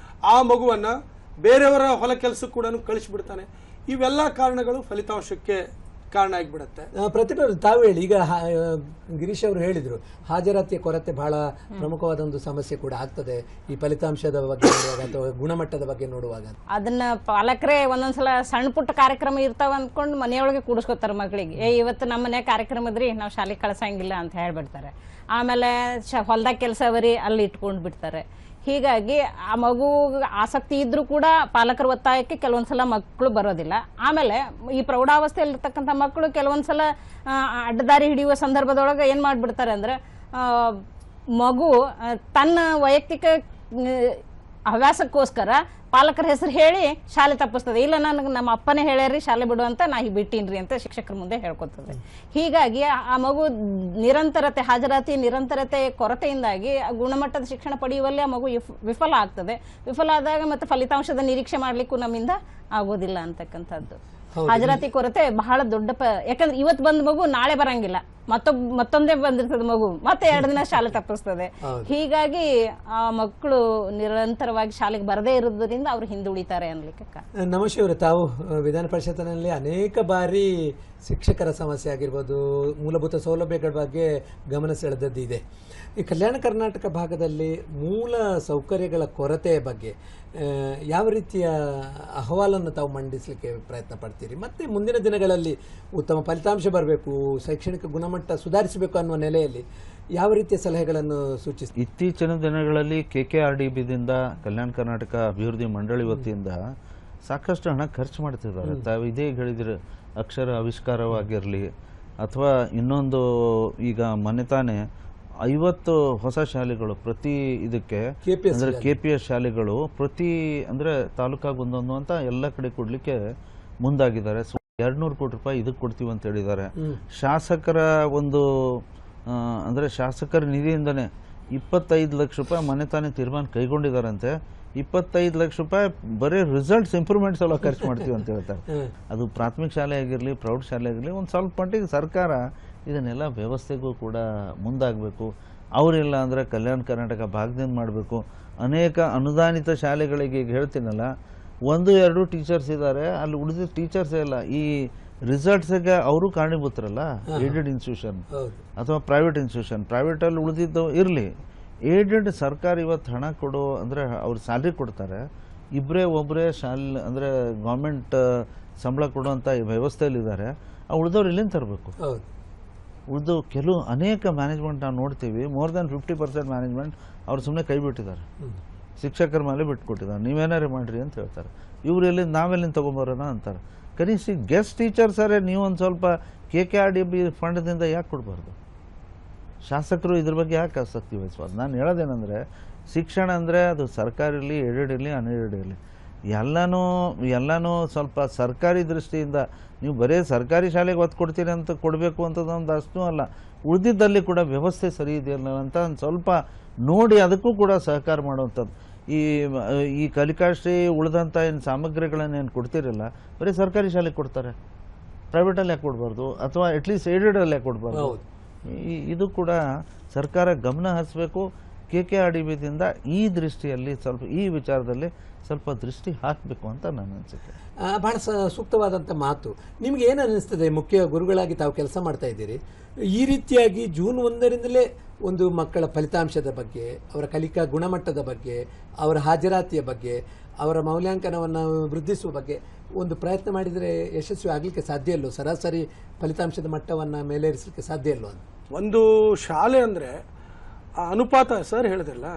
ಆ ಮಗುವನ್ನ ಬೇರೆಯವರ ಹೊಲ ಕೆಲಸಕ್ಕೆ ಕೂಡ ಕಳಿಸ್ಬಿಡ್ತಾನೆ. ಇವೆಲ್ಲ ಕಾರಣಗಳು ಫಲಿತಾಂಶಕ್ಕೆ ಕಾರಣ ಆಗಿಬಿಡುತ್ತೆ. ಪ್ರತಿಭಾ ತಾವು ಹೇಳಿ, ಈಗ ಗಿರೀಶ್ ಅವರು ಹೇಳಿದ್ರು ಹಾಜರಾತಿಯ ಕೊರತೆ ಬಹಳ ಪ್ರಮುಖವಾದ ಒಂದು ಸಮಸ್ಯೆ ಕೂಡ ಆಗ್ತದೆ ಈ ಫಲಿತಾಂಶದ ಬಗ್ಗೆ ನೋಡುವಾಗ ಅಥವಾ ಗುಣಮಟ್ಟದ ಬಗ್ಗೆ ನೋಡುವಾಗ. ಅದನ್ನ ಪಾಲಕರೇ ಒಂದೊಂದ್ಸಲ ಸಣ್ಣ ಪುಟ್ಟ ಕಾರ್ಯಕ್ರಮ ಇರ್ತಾವ ಅಂದ್ಕೊಂಡು ಮನೆಯೊಳಗೆ ಕೂಡಿಸ್ಕೊತಾರೆ ಮಕ್ಕಳಿಗೆ. ಇವತ್ತು ನಮ್ಮ ಮನೆ ಕಾರ್ಯಕ್ರಮ ಇದ್ರಿ ನಾವು ಶಾಲೆಗೆ ಕಳ್ಸಂಗಿಲ್ಲ ಅಂತ ಹೇಳ್ಬಿಡ್ತಾರೆ. ಆಮೇಲೆ ಹೊಲ್ದಾಗ ಕೆಲಸ ಅವರಿ ಅಲ್ಲಿ ಇಟ್ಕೊಂಡು ಬಿಡ್ತಾರೆ. ಹೀಗಾಗಿ ಆ ಮಗು ಆಸಕ್ತಿ ಇದ್ರೂ ಕೂಡ ಪಾಲಕರ ಒತ್ತಾಯಕ್ಕೆ ಕೆಲವೊಂದ್ಸಲ ಮಕ್ಕಳು ಬರೋದಿಲ್ಲ. ಆಮೇಲೆ ಈ ಪ್ರೌಢಾವಸ್ಥೆಯಲ್ಲಿರ್ತಕ್ಕಂಥ ಮಕ್ಕಳು ಕೆಲವೊಂದ್ಸಲ ಅಡ್ಡದಾರಿ ಹಿಡಿಯುವ ಸಂದರ್ಭದೊಳಗೆ ಏನು ಮಾಡಿಬಿಡ್ತಾರೆ ಅಂದ್ರೆ, ಮಗು ತನ್ನ ವೈಯಕ್ತಿಕ ಹವ್ಯಾಸಕ್ಕೋಸ್ಕರ ಪಾಲಕರ ಹೆಸರು ಹೇಳಿ ಶಾಲೆ ತಪ್ಪಿಸ್ತದೆ. ಇಲ್ಲ, ನನಗೆ ನಮ್ಮ ಅಪ್ಪನೇ ಹೇಳ್ಯಾರಿ ಶಾಲೆ ಬಿಡು ಅಂತ ನಾ ಹೀಗೆ ಬಿಟ್ಟೀನ್ರಿ ಅಂತ ಶಿಕ್ಷಕರ ಮುಂದೆ ಹೇಳ್ಕೊತದೆ. ಹೀಗಾಗಿ ಆ ಮಗು ನಿರಂತರತೆ, ಹಾಜರಾತಿ ನಿರಂತರತೆ ಕೊರತೆಯಿಂದಾಗಿ ಗುಣಮಟ್ಟದ ಶಿಕ್ಷಣ ಪಡೆಯುವಲ್ಲಿ ಆ ಮಗು ವಿಫಲ ಆಗ್ತದೆ. ವಿಫಲ ಆದಾಗ ಮತ್ತೆ ಫಲಿತಾಂಶದ ನಿರೀಕ್ಷೆ ಮಾಡ್ಲಿಕ್ಕೂ ನಮ್ಮಿಂದ ಆಗೋದಿಲ್ಲ ಅಂತಕ್ಕಂಥದ್ದು. ಹಾಜರಾತಿ ಕೊರತೆ ಬಹಳ ದೊಡ್ಡ ಯಾಕಂದ್ರೆ ಇವತ್ತು ಬಂದ ಮಗು ನಾಳೆ ಬರಂಗಿಲ್ಲ. ಮತ್ತೊಂದೇ ಬಂದಿರ್ತದೆ ಮಗು, ಮತ್ತೆ 2 ದಿನ ಶಾಲೆ ತಪ್ಪಿಸ್ತದೆ. ಹೀಗಾಗಿ ಆ ಮಕ್ಕಳು ನಿರಂತರವಾಗಿ ಶಾಲೆಗೆ ಬರದೇ ಇರೋದ್ರಿಂದ ಅವ್ರು ಹಿಂದುಳಿತಾರೆ ಅನ್ಲಿಕ್ಕೆ. ನಮಶಿ ಅವರು, ತಾವು ವಿಧಾನ ಪರಿಷತ್ತಿನಲ್ಲಿ ಅನೇಕ ಬಾರಿ ಶಿಕ್ಷಕರ ಸಮಸ್ಯೆ ಆಗಿರ್ಬೋದು, ಮೂಲಭೂತ ಸೌಲಭ್ಯಗಳ ಬಗ್ಗೆ ಗಮನ ಸೆಳೆದದ್ದು ಇದೆ. ಈ ಕಲ್ಯಾಣ ಕರ್ನಾಟಕ ಭಾಗದಲ್ಲಿ ಮೂಲ ಸೌಕರ್ಯಗಳ ಕೊರತೆಯ ಬಗ್ಗೆ ಯಾವ ರೀತಿಯ ಅಹವಾಲನ್ನು ತಾವು ಮಂಡಿಸಲಿಕ್ಕೆ ಪ್ರಯತ್ನ ಪಡ್ತೀರಿ? ಮತ್ತು ಮುಂದಿನ ದಿನಗಳಲ್ಲಿ ಉತ್ತಮ ಫಲಿತಾಂಶ ಬರಬೇಕು, ಶೈಕ್ಷಣಿಕ ಗುಣಮಟ್ಟ ಸುಧಾರಿಸಬೇಕು ಅನ್ನುವ ನೆಲೆಯಲ್ಲಿ ಯಾವ ರೀತಿಯ ಸಲಹೆಗಳನ್ನು ಸೂಚಿಸ್ತೀರಿ? ಇತ್ತೀಚಿನ ದಿನಗಳಲ್ಲಿ KKRDBದಿಂದ ಕಲ್ಯಾಣ ಕರ್ನಾಟಕ ಅಭಿವೃದ್ಧಿ ಮಂಡಳಿ ವತಿಯಿಂದ ಸಾಕಷ್ಟು ಹಣ ಖರ್ಚು ಮಾಡ್ತಿದ್ದಾರೆ. ತಾವು ಇದೇ ಹೇಳಿದ್ರೆ ಅಕ್ಷರ ಆವಿಷ್ಕಾರವಾಗಿರಲಿ ಅಥವಾ ಇನ್ನೊಂದು, ಈಗ ಮೊನ್ನೆ ತಾನೇ 50 ಹೊಸ ಶಾಲೆಗಳು ಪ್ರತಿ ಇದಕ್ಕೆ ಅಂದರೆ KPS ಶಾಲೆಗಳು ಪ್ರತಿ ಅಂದರೆ ತಾಲೂಕಾಗ ಒಂದೊಂದು ಅಂತ ಎಲ್ಲ ಕಡೆ ಕೊಡ್ಲಿಕ್ಕೆ ಮುಂದಾಗಿದ್ದಾರೆ. 200 ಕೋಟಿ ರೂಪಾಯಿ ಇದಕ್ಕೆ ಕೊಡ್ತೀವಿ ಅಂತ ಹೇಳಿದ್ದಾರೆ. ಶಾಸಕರ ಒಂದು ಅಂದರೆ ಶಾಸಕರ ನಿಧಿಯಿಂದನೇ 25 ಲಕ್ಷ ರೂಪಾಯಿ ಮೊನ್ನೆ ತಾನೇ ತೀರ್ಮಾನ ಕೈಗೊಂಡಿದ್ದಾರಂತೆ. 25 ಲಕ್ಷ ರೂಪಾಯಿ ಬರೀ ರಿಸಲ್ಟ್ಸ್ ಇಂಪ್ರೂವ್ಮೆಂಟ್ಸ್ ಎಲ್ಲ ಖರ್ಚು ಮಾಡ್ತೀವಿ ಅಂತ ಹೇಳ್ತಾರೆ. ಅದು ಪ್ರಾಥಮಿಕ ಶಾಲೆ ಆಗಿರಲಿ, ಪ್ರೌಢ ಶಾಲೆ ಆಗಿರಲಿ, ಒಂದು ಸ್ವಲ್ಪ ಮಟ್ಟಿಗೆ ಸರ್ಕಾರ ಇದನ್ನೆಲ್ಲ ವ್ಯವಸ್ಥೆಗೂ ಕೂಡ ಮುಂದಾಗಬೇಕು. ಅವರಿಲ್ಲ ಅಂದರೆ ಕಲ್ಯಾಣ ಕರ್ನಾಟಕ ಭಾಗದಿಂದ ಮಾಡಬೇಕು. ಅನೇಕ ಅನುದಾನಿತ ಶಾಲೆಗಳಿಗೆ ಈಗ ಹೇಳ್ತೀನಲ್ಲ, 1-2 ಟೀಚರ್ಸ್ ಇದ್ದಾರೆ, ಅಲ್ಲಿ ಉಳಿದ ಟೀಚರ್ಸೇ ಇಲ್ಲ. ಈ ರಿಸಲ್ಟ್ಸ್ಗೆ ಅವರು ಕಾರಣೀಭೂತರಲ್ಲ. ಏಡೆಡ್ ಇನ್ಸ್ಟಿಟ್ಯೂಷನ್ ಅಥವಾ ಪ್ರೈವೇಟ್ ಇನ್ಸ್ಟಿಟ್ಯೂಷನ್, ಪ್ರೈವೇಟಲ್ಲಿ ಉಳಿದಿದ್ದು ಇರಲಿ, ಏಡೆಡ್ ಸರ್ಕಾರ ಇವತ್ತು ಹಣ ಕೊಡು ಅಂದರೆ ಅವ್ರು ಸ್ಯಾಲ್ರಿ ಕೊಡ್ತಾರೆ, ಒಬ್ಬರೇ ಶಾಲೆ ಅಂದರೆ ಗೌರ್ಮೆಂಟ್ ಸಂಬಳ ಕೊಡುವಂಥ ವ್ಯವಸ್ಥೆಯಲ್ಲಿದ್ದಾರೆ. ಉಳಿದವ್ರು ಇಲ್ಲಿಂದ ತರಬೇಕು. ಉಳಿದು ಕೆಲವು ಅನೇಕ ಮ್ಯಾನೇಜ್ಮೆಂಟ್ ನಾವು ನೋಡ್ತೀವಿ, ಮೋರ್ ದೆನ್ 50% ಮ್ಯಾನೇಜ್ಮೆಂಟ್ ಅವ್ರು ಸುಮ್ಮನೆ ಕೈ ಬಿಟ್ಟಿದ್ದಾರೆ, ಶಿಕ್ಷಕರ ಮೇಲೆ ಬಿಟ್ಕೊಟ್ಟಿದ್ದಾರೆ. ನೀವೇನಾರು ಮಾಡಿರಿ ಅಂತ ಹೇಳ್ತಾರೆ. ಇವ್ರು ಎಲ್ಲಿಂದ ನಾವೆಲ್ಲಿಂದ ತೊಗೊಂಬರೋಣ ಅಂತಾರೆ. ಕನಿಷ್ಠ ಗೆಸ್ಟ್ ಟೀಚರ್ಸರೇ ನೀವು ಒಂದು ಸ್ವಲ್ಪ KKRDB ಫಂಡ್ದಿಂದ ಯಾಕೆ ಕೊಡಬಾರ್ದು? ಶಾಸಕರು ಇದ್ರ ಬಗ್ಗೆ ಯಾಕೆ ಆಸಕ್ತಿ ವಹಿಸಬಾರ್ದು? ನಾನು ಹೇಳೋದೇನೆಂದರೆ, ಶಿಕ್ಷಣ ಅಂದರೆ ಅದು ಸರ್ಕಾರಿ ಇರಲಿ, ಏಡೆಡ್ ಇರಲಿ, ಅನ್ಏಡೆಡ್ ಇರಲಿ, ಎಲ್ಲನೂ ಸ್ವಲ್ಪ ಸರ್ಕಾರಿ ದೃಷ್ಟಿಯಿಂದ ನೀವು ಬರೀ ಸರ್ಕಾರಿ ಶಾಲೆಗೆ ಒತ್ತು ಕೊಡ್ತೀರಿ ಅಂತ ಕೊಡಬೇಕು ಅಂತದೊಂದು ಅಷ್ಟೂ ಅಲ್ಲ, ಉಳಿದಿದ್ದಲ್ಲಿ ಕೂಡ ವ್ಯವಸ್ಥೆ ಸರಿ ಇದೆಯಲ್ಲ ಅಂತ ಒಂದು ಸ್ವಲ್ಪ ನೋಡಿ ಅದಕ್ಕೂ ಕೂಡ ಸಹಕಾರ ಮಾಡುವಂಥದ್ದು. ಈ ಕಲಿಕಾಶ್ರೀ ಉಳಿದಂಥ ಏನು ಸಾಮಗ್ರಿಗಳನ್ನೇನು ಕೊಡ್ತಿರಲ್ಲ, ಬರೀ ಸರ್ಕಾರಿ ಶಾಲೆಗೆ ಕೊಡ್ತಾರೆ, ಪ್ರೈವೇಟಲ್ಲಿ ಯಾಕೆ ಕೊಡಬಾರ್ದು? ಅಥವಾ ಅಟ್ಲೀಸ್ಟ್ ಏಡೆಡಲ್ಲಿ ಯಾಕೆ ಕೊಡಬಾರ್ದು? ಇದು ಕೂಡ ಸರ್ಕಾರ ಗಮನ ಹರಿಸಬೇಕು. KKRDBದಿಂದ ಈ ದೃಷ್ಟಿಯಲ್ಲಿ ಸ್ವಲ್ಪ ಈ ವಿಚಾರದಲ್ಲಿ ಸ್ವಲ್ಪ ದೃಷ್ಟಿ ಹಾಕಬೇಕು ಅಂತ ನನ್ನ ಅನಿಸಿಕೆ. ಬಹಳ ಸೂಕ್ತವಾದಂಥ ಮಾತು. ನಿಮ್ಗೆ ಏನು ಅನ್ನಿಸ್ತದೆ? ಮುಖ್ಯ ಗುರುಗಳಾಗಿ ತಾವು ಕೆಲಸ ಮಾಡ್ತಾ ಇದ್ದೀರಿ, ಈ ರೀತಿಯಾಗಿ ಜೂನ್ 1ರಿಂದಲೇ ಒಂದು ಮಕ್ಕಳ ಫಲಿತಾಂಶದ ಬಗ್ಗೆ, ಅವರ ಕಲಿಕಾ ಗುಣಮಟ್ಟದ ಬಗ್ಗೆ, ಅವರ ಹಾಜರಾತಿಯ ಬಗ್ಗೆ, ಅವರ ಮೌಲ್ಯಾಂಕನವನ್ನು ವೃದ್ಧಿಸುವ ಬಗ್ಗೆ ಒಂದು ಪ್ರಯತ್ನ ಮಾಡಿದರೆ ಯಶಸ್ವಿ ಆಗಲಿಕ್ಕೆ ಸಾಧ್ಯ ಇಲ್ಲೋ? ಸರಾಸರಿ ಫಲಿತಾಂಶದ ಮಟ್ಟವನ್ನು ಮೇಲೇರಿಸಲಿಕ್ಕೆ ಸಾಧ್ಯ ಇಲ್ಲೋ? ಒಂದು ಶಾಲೆ ಅಂದರೆ ಆ ಅನುಪಾತ ಸರ್ ಹೇಳಿದ್ರಲ್ಲ,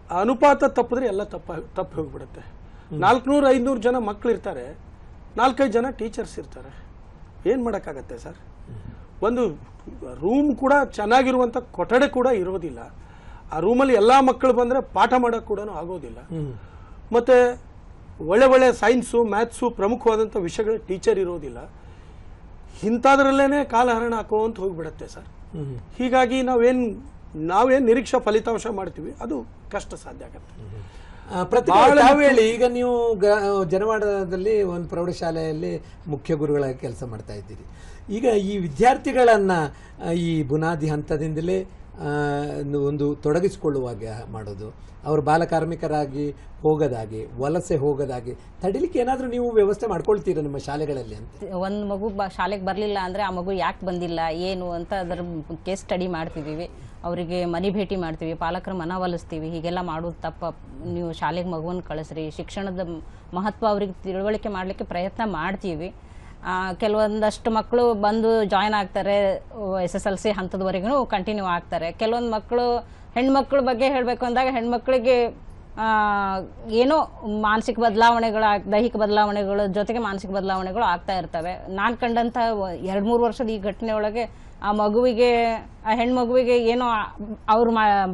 ಆ ಅನುಪಾತ ತಪ್ಪಿದ್ರೆ ಎಲ್ಲ ತಪ್ಪಿ ಹೋಗ್ಬಿಡುತ್ತೆ. 400-500 ಜನ ಮಕ್ಕಳು ಇರ್ತಾರೆ, 4-5 ಜನ ಟೀಚರ್ಸ್ ಇರ್ತಾರೆ. ಏನು ಮಾಡೋಕ್ಕಾಗತ್ತೆ ಸರ್? ಒಂದು ರೂಮ್ ಕೂಡ ಚೆನ್ನಾಗಿರುವಂಥ ಕೊಠಡಿ ಕೂಡ ಇರೋದಿಲ್ಲ. ಆ ರೂಮಲ್ಲಿ ಎಲ್ಲ ಮಕ್ಕಳು ಬಂದರೆ ಪಾಠ ಮಾಡೋಕ್ಕೆ ಕೂಡ ಆಗೋದಿಲ್ಲ. ಮತ್ತು ಒಳ್ಳೆ ಸೈನ್ಸು, ಮ್ಯಾಥ್ಸು ಪ್ರಮುಖವಾದಂಥ ವಿಷಯಗಳು ಟೀಚರ್ ಇರೋದಿಲ್ಲ. ಇಂಥದ್ರಲ್ಲೇ ಕಾಲಹರಣ ಹಾಕೋಂತ ಹೋಗಿಬಿಡತ್ತೆ ಸರ್. ಹೀಗಾಗಿ ನಾವೇನು ನಿರೀಕ್ಷಾ ಫಲಿತಾಂಶ ಮಾಡ್ತೀವಿ ಅದು ಕಷ್ಟ ಸಾಧ್ಯ ಆಗುತ್ತೆ. ಹೇಳಿ, ಈಗ ನೀವು ಜನವಾಡದಲ್ಲಿ ಒಂದು ಪ್ರೌಢಶಾಲೆಯಲ್ಲಿ ಮುಖ್ಯ ಗುರುಗಳಾಗಿ ಕೆಲಸ ಮಾಡ್ತಾ ಇದ್ದೀರಿ. ಈಗ ಈ ವಿದ್ಯಾರ್ಥಿಗಳನ್ನು ಈ ಬುನಾದಿ ಹಂತದಿಂದಲೇ ಒಂದು ತೊಡಗಿಸಿಕೊಳ್ಳುವಾಗ ಮಾಡೋದು, ಅವರು ಬಾಲಕಾರ್ಮಿಕರಾಗಿ ಹೋಗೋದಾಗಿ, ವಲಸೆ ಹೋಗೋದಾಗಿ ತಡಿಲಿಕ್ಕೆ ಏನಾದರೂ ನೀವು ವ್ಯವಸ್ಥೆ ಮಾಡ್ಕೊಳ್ತೀರಾ ನಿಮ್ಮ ಶಾಲೆಗಳಲ್ಲಿ ಅಂತ? ಒಂದು ಮಗು ಶಾಲೆಗೆ ಬರಲಿಲ್ಲ ಅಂದರೆ ಆ ಮಗು ಯಾಕೆ ಬಂದಿಲ್ಲ ಏನು ಅಂತ ಅದರ ಕೇಸ್ ಸ್ಟಡಿ ಮಾಡ್ತಿದ್ದೀವಿ. ಅವರಿಗೆ ಮನೆ ಭೇಟಿ ಮಾಡ್ತೀವಿ, ಪಾಲಕರ ಮನವೊಲಿಸ್ತೀವಿ. ಹೀಗೆಲ್ಲ ಮಾಡೋದು ತಪ್ಪ, ನೀವು ಶಾಲೆಗೆ ಮಗುವನ್ನು ಕಳಿಸ್ರಿ, ಶಿಕ್ಷಣದ ಮಹತ್ವ ಅವ್ರಿಗೆ ತಿಳುವಳಿಕೆ ಮಾಡಲಿಕ್ಕೆ ಪ್ರಯತ್ನ ಮಾಡ್ತೀವಿ. ಕೆಲವೊಂದಷ್ಟು ಮಕ್ಕಳು ಬಂದು ಜಾಯ್ನ್ ಆಗ್ತಾರೆ, SSLC ಹಂತದವರೆಗೂ ಕಂಟಿನ್ಯೂ ಆಗ್ತಾರೆ. ಕೆಲವೊಂದು ಮಕ್ಕಳು, ಹೆಣ್ಮಕ್ಳ ಬಗ್ಗೆ ಹೇಳಬೇಕು ಅಂದಾಗ ಹೆಣ್ಮಕ್ಳಿಗೆ ಏನೋ ಮಾನಸಿಕ ಬದಲಾವಣೆಗಳು, ದೈಹಿಕ ಬದಲಾವಣೆಗಳು ಜೊತೆಗೆ ಮಾನಸಿಕ ಬದಲಾವಣೆಗಳು ಆಗ್ತಾ ಇರ್ತವೆ. ನಾನು ಕಂಡಂಥ 2-3 ವರ್ಷದ ಈ ಘಟನೆ ಒಳಗೆ ಆ ಮಗುವಿಗೆ, ಆ ಹೆಣ್ಮಗುವಿಗೆ ಏನೋ ಅವ್ರು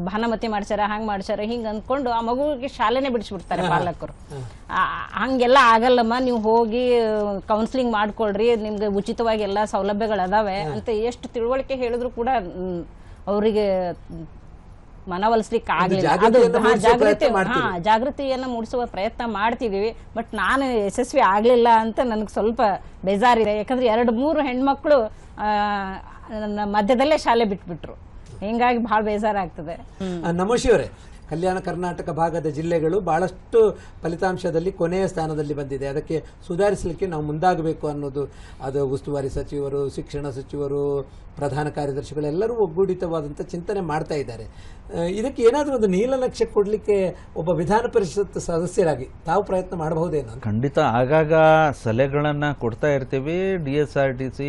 ಭಾನಮತಿ ಮಾಡ್ಸ್ಯಾರ, ಹಂಗೆ ಮಾಡ್ಸ್ಯಾರ, ಹಿಂಗೆ ಅಂದ್ಕೊಂಡು ಆ ಮಗುವಿಗೆ ಶಾಲೆನೇ ಬಿಡಿಸ್ಬಿಡ್ತಾರೆ ಪಾಲಕರು. ಹಂಗೆಲ್ಲ ಆಗಲ್ಲಮ್ಮ, ನೀವು ಹೋಗಿ ಕೌನ್ಸಿಲಿಂಗ್ ಮಾಡ್ಕೊಳ್ರಿ, ನಿಮ್ಗೆ ಉಚಿತವಾಗಿ ಎಲ್ಲ ಸೌಲಭ್ಯಗಳು ಅದಾವೆ ಅಂತ ಎಷ್ಟು ತಿಳುವಳಿಕೆ ಹೇಳಿದ್ರು ಕೂಡ ಅವರಿಗೆ ಮನವೊಲಿಸ್ಲಿಕ್ಕೆ ಆಗಲಿಲ್ಲ. ಜಾಗೃತಿಯನ್ನ ಮೂಡಿಸುವ ಪ್ರಯತ್ನ ಮಾಡ್ತೀರಿ. ಜಾಗೃತಿಯನ್ನು ಮೂಡಿಸುವ ಪ್ರಯತ್ನ ಮಾಡ್ತಿದೀವಿ, ಬಟ್ ನಾನು ಯಶಸ್ವಿ ಆಗ್ಲಿಲ್ಲ ಅಂತ ನನಗೆ ಸ್ವಲ್ಪ ಬೇಜಾರಿದೆ. ಯಾಕಂದ್ರೆ 2-3 ಹೆಣ್ಮಕ್ಳು ನನ್ನ ಮಧ್ಯದಲ್ಲೇ ಶಾಲೆ ಬಿಟ್ಬಿಟ್ರು, ಹಿಂಗಾಗಿ ಬಹಳ ಬೇಜಾರಾಗ್ತದೆ. ನಮೋಶಿ ಅವರೇ, ಕಲ್ಯಾಣ ಕರ್ನಾಟಕ ಭಾಗದ ಜಿಲ್ಲೆಗಳು ಬಹಳಷ್ಟು ಫಲಿತಾಂಶದಲ್ಲಿ ಕೊನೆಯ ಸ್ಥಾನದಲ್ಲಿ ಬಂದಿದೆ. ಅದಕ್ಕೆ ಸುಧಾರಿಸಲಿಕ್ಕೆ ನಾವು ಮುಂದಾಗಬೇಕು ಅನ್ನೋದು, ಅದು ಉಸ್ತುವಾರಿ ಸಚಿವರು, ಶಿಕ್ಷಣ ಸಚಿವರು, ಪ್ರಧಾನ ಕಾರ್ಯದರ್ಶಿಗಳು ಎಲ್ಲರೂ ಒಗ್ಗೂಡಿತವಾದಂಥ ಚಿಂತನೆ ಮಾಡ್ತಾ ಇದ್ದಾರೆ. ಇದಕ್ಕೆ ಏನಾದರೂ ಒಂದು ನೀಲನಕ್ಷೆ ಕೊಡಲಿಕ್ಕೆ ಒಬ್ಬ ವಿಧಾನ ಪರಿಷತ್ ಸದಸ್ಯರಾಗಿ ತಾವು ಪ್ರಯತ್ನ ಮಾಡಬಹುದೇನೋ? ಖಂಡಿತ ಆಗಾಗ ಸಲಹೆಗಳನ್ನು ಕೊಡ್ತಾ ಇರ್ತೀವಿ. DSRTC,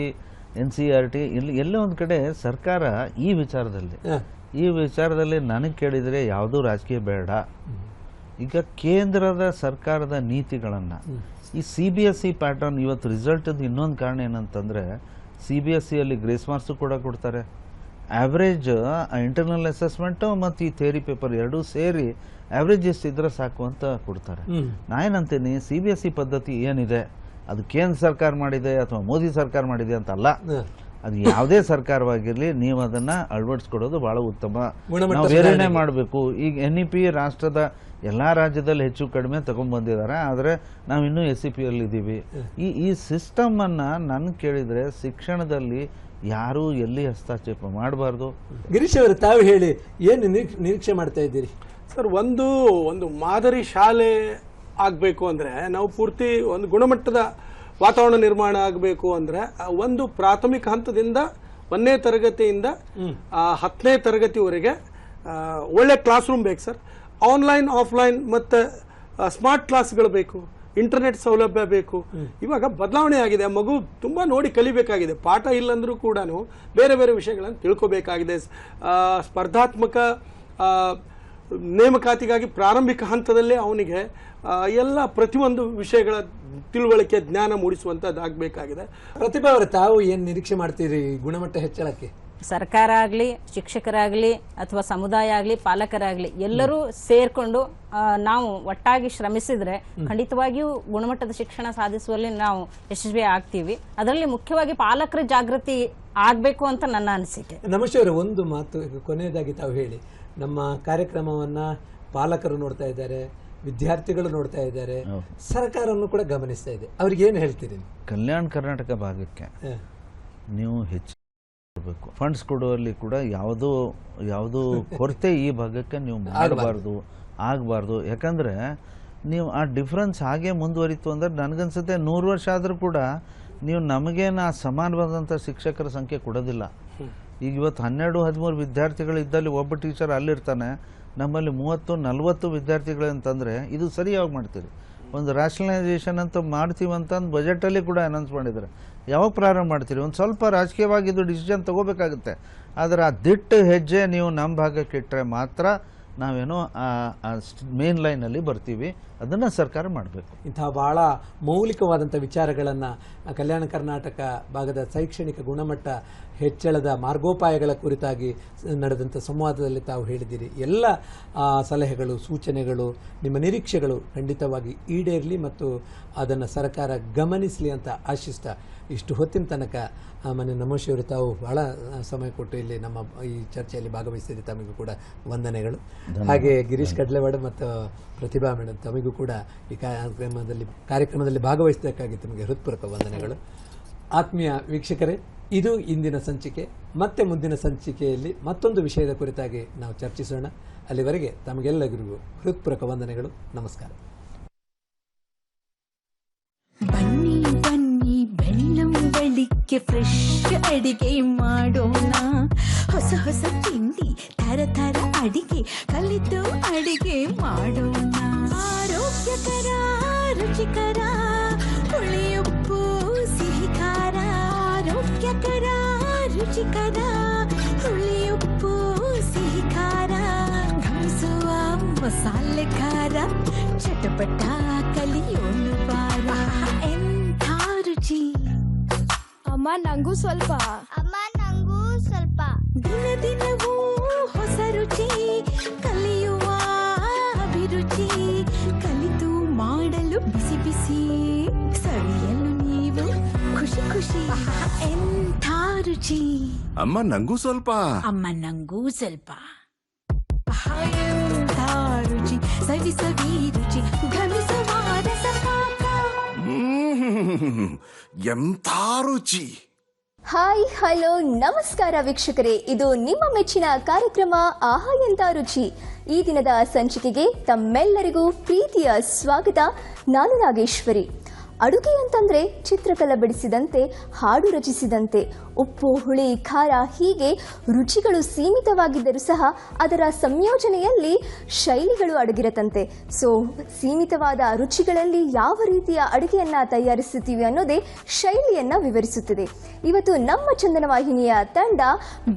NCERT ಎಲ್ಲೋ ಒಂದು ಕಡೆ ಸರ್ಕಾರ ಈ ವಿಚಾರದಲ್ಲಿ ನನಗೆ ಕೇಳಿದರೆ ಯಾವುದೂ ರಾಜಕೀಯ ಬೇಡ. ಈಗ ಕೇಂದ್ರದ ಸರ್ಕಾರದ ನೀತಿಗಳನ್ನು ಈ CBSE ಪ್ಯಾಟರ್ನ್ ಇವತ್ತು ರಿಸಲ್ಟದ್ದು ಇನ್ನೊಂದು ಕಾರಣ ಏನಂತಂದರೆ, CBSEಯಲ್ಲಿ ಗ್ರೇಸ್ ಮಾರ್ಕ್ಸು ಕೂಡ ಕೊಡ್ತಾರೆ. ಆ್ಯಾವ್ರೇಜ್ ಇಂಟರ್ನಲ್ ಅಸೆಸ್ಮೆಂಟು ಮತ್ತು ಈ ಥಿಯರಿ ಪೇಪರ್ ಎರಡೂ ಸೇರಿ ಆ್ಯಾವ್ರೇಜ್ ಎಷ್ಟಿದ್ರೆ ಸಾಕು ಅಂತ ಕೊಡ್ತಾರೆ. ನಾನೇನಂತೀನಿ, CBSE ಪದ್ಧತಿ ಏನಿದೆ ಅದು ಕೇಂದ್ರ ಸರ್ಕಾರ ಮಾಡಿದೆ ಅಥವಾ ಮೋದಿ ಸರ್ಕಾರ ಮಾಡಿದೆ ಅಂತಲ್ಲ, ಅದು ಯಾವುದೇ ಸರ್ಕಾರವಾಗಿರಲಿ ನೀವು ಅದನ್ನು ಅಳವಡಿಸ್ಕೊಡೋದು ಭಾಳ ಉತ್ತಮ. ನಾವು ಬೇರೆನೇ ಮಾಡಬೇಕು. ಈಗ NEP ರಾಷ್ಟ್ರದ ಎಲ್ಲ ರಾಜ್ಯದಲ್ಲಿ ಹೆಚ್ಚು ಕಡಿಮೆ ತಗೊಂಡ್ಬಂದಿದ್ದಾರೆ, ಆದರೆ ನಾವು ಇನ್ನೂ SEPಯಲ್ಲಿ ಇದ್ದೀವಿ. ಈ ಸಿಸ್ಟಮನ್ನು ನನ್ನ ಕೇಳಿದರೆ ಶಿಕ್ಷಣದಲ್ಲಿ ಯಾರೂ ಎಲ್ಲಿ ಹಸ್ತಕ್ಷೇಪ ಮಾಡಬಾರ್ದು. ಗಿರೀಶ್ ಅವರು, ತಾವು ಹೇಳಿ, ಏನು ನಿರೀಕ್ಷೆ ಮಾಡ್ತಾ ಇದ್ದೀರಿ? ಸರ್, ಒಂದು ಮಾದರಿ ಶಾಲೆ ಆಗಬೇಕು ಅಂದರೆ ನಾವು ಪೂರ್ತಿ ಒಂದು ಗುಣಮಟ್ಟದ ವಾತಾವರಣ ನಿರ್ಮಾಣ ಆಗಬೇಕು ಅಂದರೆ ಒಂದು ಪ್ರಾಥಮಿಕ ಹಂತದಿಂದ 1ನೇ ತರಗತಿಯಿಂದ 10ನೇ ತರಗತಿವರೆಗೆ ಒಳ್ಳೆ ಕ್ಲಾಸ್ ರೂಮ್ ಬೇಕು ಸರ್. ಆನ್ಲೈನ್, ಆಫ್ಲೈನ್ ಮತ್ತು ಸ್ಮಾರ್ಟ್ ಕ್ಲಾಸ್ಗಳು ಬೇಕು, ಇಂಟರ್ನೆಟ್ ಸೌಲಭ್ಯ ಬೇಕು. ಇವಾಗ ಬದಲಾವಣೆ ಆಗಿದೆ, ಮಗು ತುಂಬ ನೋಡಿ ಕಲಿಬೇಕಾಗಿದೆ. ಪಾಠ ಇಲ್ಲಂದ್ರೂ ಕೂಡ ಬೇರೆ ಬೇರೆ ವಿಷಯಗಳನ್ನು ತಿಳ್ಕೊಬೇಕಾಗಿದೆ. ಸ್ಪರ್ಧಾತ್ಮಕ ನೇಮಕಾತಿಗಾಗಿ ಪ್ರಾರಂಭಿಕ ಹಂತದಲ್ಲೇ ಅವನಿಗೆ ಎಲ್ಲ ಪ್ರತಿಯೊಂದು ವಿಷಯಗಳ ತಿಳುವಳಿಕೆ, ಜ್ಞಾನ ಮೂಡಿಸುವಂಥದ್ದಾಗಬೇಕಾಗಿದೆ. ಪ್ರತಿಭಾ ಅವರು, ತಾವು ಏನು ನಿರೀಕ್ಷೆ ಮಾಡ್ತೀರಿ ಗುಣಮಟ್ಟ ಹೆಚ್ಚಳಕ್ಕೆ? ಸರ್ಕಾರ ಆಗಲಿ, ಶಿಕ್ಷಕರಾಗಲಿ, ಅಥವಾ ಸಮುದಾಯ ಆಗಲಿ, ಪಾಲಕರಾಗಲಿ ಎಲ್ಲರೂ ಸೇರ್ಕೊಂಡು ನಾವು ಒಟ್ಟಾಗಿ ಶ್ರಮಿಸಿದ್ರೆ ಖಂಡಿತವಾಗಿಯೂ ಗುಣಮಟ್ಟದ ಶಿಕ್ಷಣ ಸಾಧಿಸುವಲ್ಲಿ ನಾವು ಯಶಸ್ವಿ ಆಗ್ತೀವಿ. ಅದರಲ್ಲಿ ಮುಖ್ಯವಾಗಿ ಪಾಲಕರ ಜಾಗೃತಿ ಆಗಬೇಕು ಅಂತ ನನ್ನ ಅನಿಸಿಕೆ. ನಮಸ್ತೆ ಅವರು, ಒಂದು ಮಾತು ಕೊನೆಯದಾಗಿ ತಾವು ಹೇಳಿ. ನಮ್ಮ ಕಾರ್ಯಕ್ರಮವನ್ನು ಪಾಲಕರು ನೋಡ್ತಾ ಇದ್ದಾರೆ, ವಿದ್ಯಾರ್ಥಿಗಳು ನೋಡ್ತಾ ಇದ್ದಾರೆ, ಸರ್ಕಾರವನ್ನು ಕೂಡ ಗಮನಿಸ್ತಾ ಇದೆ. ಅವ್ರಿಗೆ ಏನು ಹೇಳ್ತೀರಿ? ಕಲ್ಯಾಣ ಕರ್ನಾಟಕ ಭಾಗಕ್ಕೆ ನೀವು ಹೆಚ್ಚು ಕೊಡಬೇಕು. ಫಂಡ್ಸ್ ಕೊಡುವಲ್ಲಿ ಕೂಡ ಯಾವುದೂ ಕೊರತೆ ಈ ಭಾಗಕ್ಕೆ ನೀವು ಆಗಬಾರ್ದು. ಯಾಕಂದರೆ ನೀವು ಆ ಡಿಫ್ರೆನ್ಸ್ ಹಾಗೆ ಮುಂದುವರಿತು ಅಂದರೆ ನನಗನ್ಸುತ್ತೆ 100 ವರ್ಷ ಆದರೂ ಕೂಡ ನೀವು ನಮಗೇನು ಆ ಸಮಾನವಾದಂಥ ಶಿಕ್ಷಕರ ಸಂಖ್ಯೆ ಕೊಡೋದಿಲ್ಲ. ಈಗ ಇವತ್ತು 12-13 ವಿದ್ಯಾರ್ಥಿಗಳು ಇದ್ದಲ್ಲಿ ಒಬ್ಬ ಟೀಚರ್ ಅಲ್ಲಿರ್ತಾನೆ, ನಮ್ಮಲ್ಲಿ 30-40 ವಿದ್ಯಾರ್ಥಿಗಳು ಅಂತಂದರೆ ಇದು ಸರಿಯಾಗಿ ಮಾಡ್ತೀರಿ. ಒಂದು ರ್ಯಾಷನಲೈಸೇಷನ್ ಅಂತ ಮಾಡ್ತೀವಿ ಅಂತಂದು ಬಜೆಟಲ್ಲಿ ಕೂಡ ಅನೌನ್ಸ್ ಮಾಡಿದ್ದಾರೆ. ಯಾವಾಗ ಪ್ರಾರಂಭ ಮಾಡ್ತೀರಿ? ಒಂದು ಸ್ವಲ್ಪ ರಾಜಕೀಯವಾಗಿದ್ದು ಡಿಸಿಷನ್ ತೊಗೋಬೇಕಾಗುತ್ತೆ. ಆದರೆ ಆ ದಿಟ್ಟು ಹೆಜ್ಜೆ ನೀವು ನಮ್ಮ ಭಾಗಕ್ಕೆ ಇಟ್ಟರೆ ಮಾತ್ರ ನಾವೇನೋ ಮೇನ್ ಲೈನಲ್ಲಿ ಬರ್ತೀವಿ. ಅದನ್ನು ಸರ್ಕಾರ ಮಾಡಬೇಕು. ಇಂತಹ ಭಾಳ ಮೌಲಿಕವಾದಂಥ ವಿಚಾರಗಳನ್ನು ಕಲ್ಯಾಣ ಕರ್ನಾಟಕ ಭಾಗದ ಶೈಕ್ಷಣಿಕ ಗುಣಮಟ್ಟ ಹೆಚ್ಚಳದ ಮಾರ್ಗೋಪಾಯಗಳ ಕುರಿತಾಗಿ ನಡೆದಂಥ ಸಂವಾದದಲ್ಲಿ ತಾವು ಹೇಳಿದ್ದೀರಿ. ಎಲ್ಲ ಸಲಹೆಗಳು, ಸೂಚನೆಗಳು, ನಿಮ್ಮ ನಿರೀಕ್ಷೆಗಳು ಖಂಡಿತವಾಗಿ ಈಡೇರಲಿ ಮತ್ತು ಅದನ್ನು ಸರ್ಕಾರ ಗಮನಿಸಲಿ ಅಂತ ಆಶಿಸ್ತಾ ಇಷ್ಟು ಹೊತ್ತಿನ ತನಕ ಮನೆ ನಮೋಶಿಯವರು ತಾವು ಬಹಳ ಸಮಯ ಕೊಟ್ಟು ಇಲ್ಲಿ ನಮ್ಮ ಈ ಚರ್ಚೆಯಲ್ಲಿ ಭಾಗವಹಿಸಿದ್ದೀರಿ. ತಮಗೂ ಕೂಡ ವಂದನೆಗಳು. ಹಾಗೆ ಗಿರೀಶ್ ಕಡ್ಲೆವಾಡ ಮತ್ತು ಪ್ರತಿಭಾ ಮೇಡಮ್, ತಮಗೂ ಕೂಡ ಈ ಕಾರ್ಯಕ್ರಮದಲ್ಲಿ ಭಾಗವಹಿಸಬೇಕಾಗಿ ತಮಗೆ ಹೃತ್ಪೂರ್ವಕ ವಂದನೆಗಳು. ಆತ್ಮೀಯ ವೀಕ್ಷಕರೇ, ಇದು ಇಂದಿನ ಸಂಚಿಕೆ. ಮತ್ತೆ ಮುಂದಿನ ಸಂಚಿಕೆಯಲ್ಲಿ ಮತ್ತೊಂದು ವಿಷಯದ ಕುರಿತಾಗಿ ನಾವು ಚರ್ಚಿಸೋಣ. ಅಲ್ಲಿವರೆಗೆ ತಮಗೆಲ್ಲರಿಗೂ ಹೃತ್ಪೂರ್ವಕ ವಂದನೆಗಳು. ನಮಸ್ಕಾರ. ಬನ್ನಿ ಬನ್ನಿ ಬೆಳ್ಳಂಬೆಳಿಗ್ಗೆ ಫ್ರೆಶ್ ಅಡಿಗೆ ಮಾಡೋಣ. ಹೊಸ ಹೊಸ ತಿಂಡಿ, ತರ ತರ ಅಡಿಗೆ ಕಲಿತು ಅಡಿಗೆ ಮಾಡೋಣ. ಆರೋಗ್ಯಕರ, ರುಚಿಕರ, ಹುಳಿಯುಪ್ಪು ಸಿಹಿ ಖಾರ. ಆರೋಗ್ಯಕರ, ರುಚಿಕರ, ಹುಳಿಯುಪ್ಪು ಸಿಹಿ ಖಾರ. ಘಮಿಸುವ ಮಸಾಲೆ ಖಾರ, ಚಟಪಟ ಕಲಿಯೋಣ ಬಾರ. ಎಂಥ ರುಚಿ! ಅಮ್ಮ ನಂಗೂ ಸ್ವಲ್ಪ. ಅಮ್ಮ ನಂಗೂ ಸ್ವಲ್ಪ. ದಿನ ದಿನವೂ ಹೊಸ ರುಚಿ, ಕಲಿಯುವ ಅಭಿರುಚಿ. ಕಲಿತು ಮಾಡಲು ಬಿಸಿ ಬಿಸಿ, ಸವಿಯಲು ನೀವು ಖುಷಿ ಖುಷಿ. ಎಂಥ ರುಚಿ! ಅಮ್ಮ ನಂಗೂ ಸ್ವಲ್ಪ. ಅಮ್ಮ ನಂಗೂ ಸ್ವಲ್ಪ. ಆಹಾಯಂತ ರುಚಿ ಸವಿ ಸವಿ ರುಚಿ ಘಮಿಸುವಾದ ಸಪಾಕ. ಎಂಥ ರುಚಿ! ಹಾಯ್ ಹಲೋ ನಮಸ್ಕಾರ ವೀಕ್ಷಕರೇ, ಇದು ನಿಮ್ಮ ಮೆಚ್ಚಿನ ಕಾರ್ಯಕ್ರಮ ಆಹಾ ಎಂತ ರುಚಿ. ಈ ದಿನದ ಸಂಚಿಕೆಗೆ ತಮ್ಮೆಲ್ಲರಿಗೂ ಪ್ರೀತಿಯ ಸ್ವಾಗತ. ನಾನು ನಾಗೇಶ್ವರಿ. ಅಡುಗೆ ಅಂತಂದರೆ ಚಿತ್ರಕಲೆ ಬಿಡಿಸಿದಂತೆ, ಹಾಡು ರಚಿಸಿದಂತೆ, ಉಪ್ಪು ಹುಳಿ ಖಾರ ಹೀಗೆ ರುಚಿಗಳು ಸೀಮಿತವಾಗಿದ್ದರೂ ಸಹ ಅದರ ಸಂಯೋಜನೆಯಲ್ಲಿ ಶೈಲಿಗಳು ಅಡಗಿರತ್ತಂತೆ. ಸೊ ಸೀಮಿತವಾದ ರುಚಿಗಳಲ್ಲಿ ಯಾವ ರೀತಿಯ ಅಡುಗೆಯನ್ನು ತಯಾರಿಸುತ್ತೀವಿ ಅನ್ನೋದೇ ಶೈಲಿಯನ್ನು ವಿವರಿಸುತ್ತದೆ. ಇವತ್ತು ನಮ್ಮ ಚಂದನ ವಾಹಿನಿಯ ತಂಡ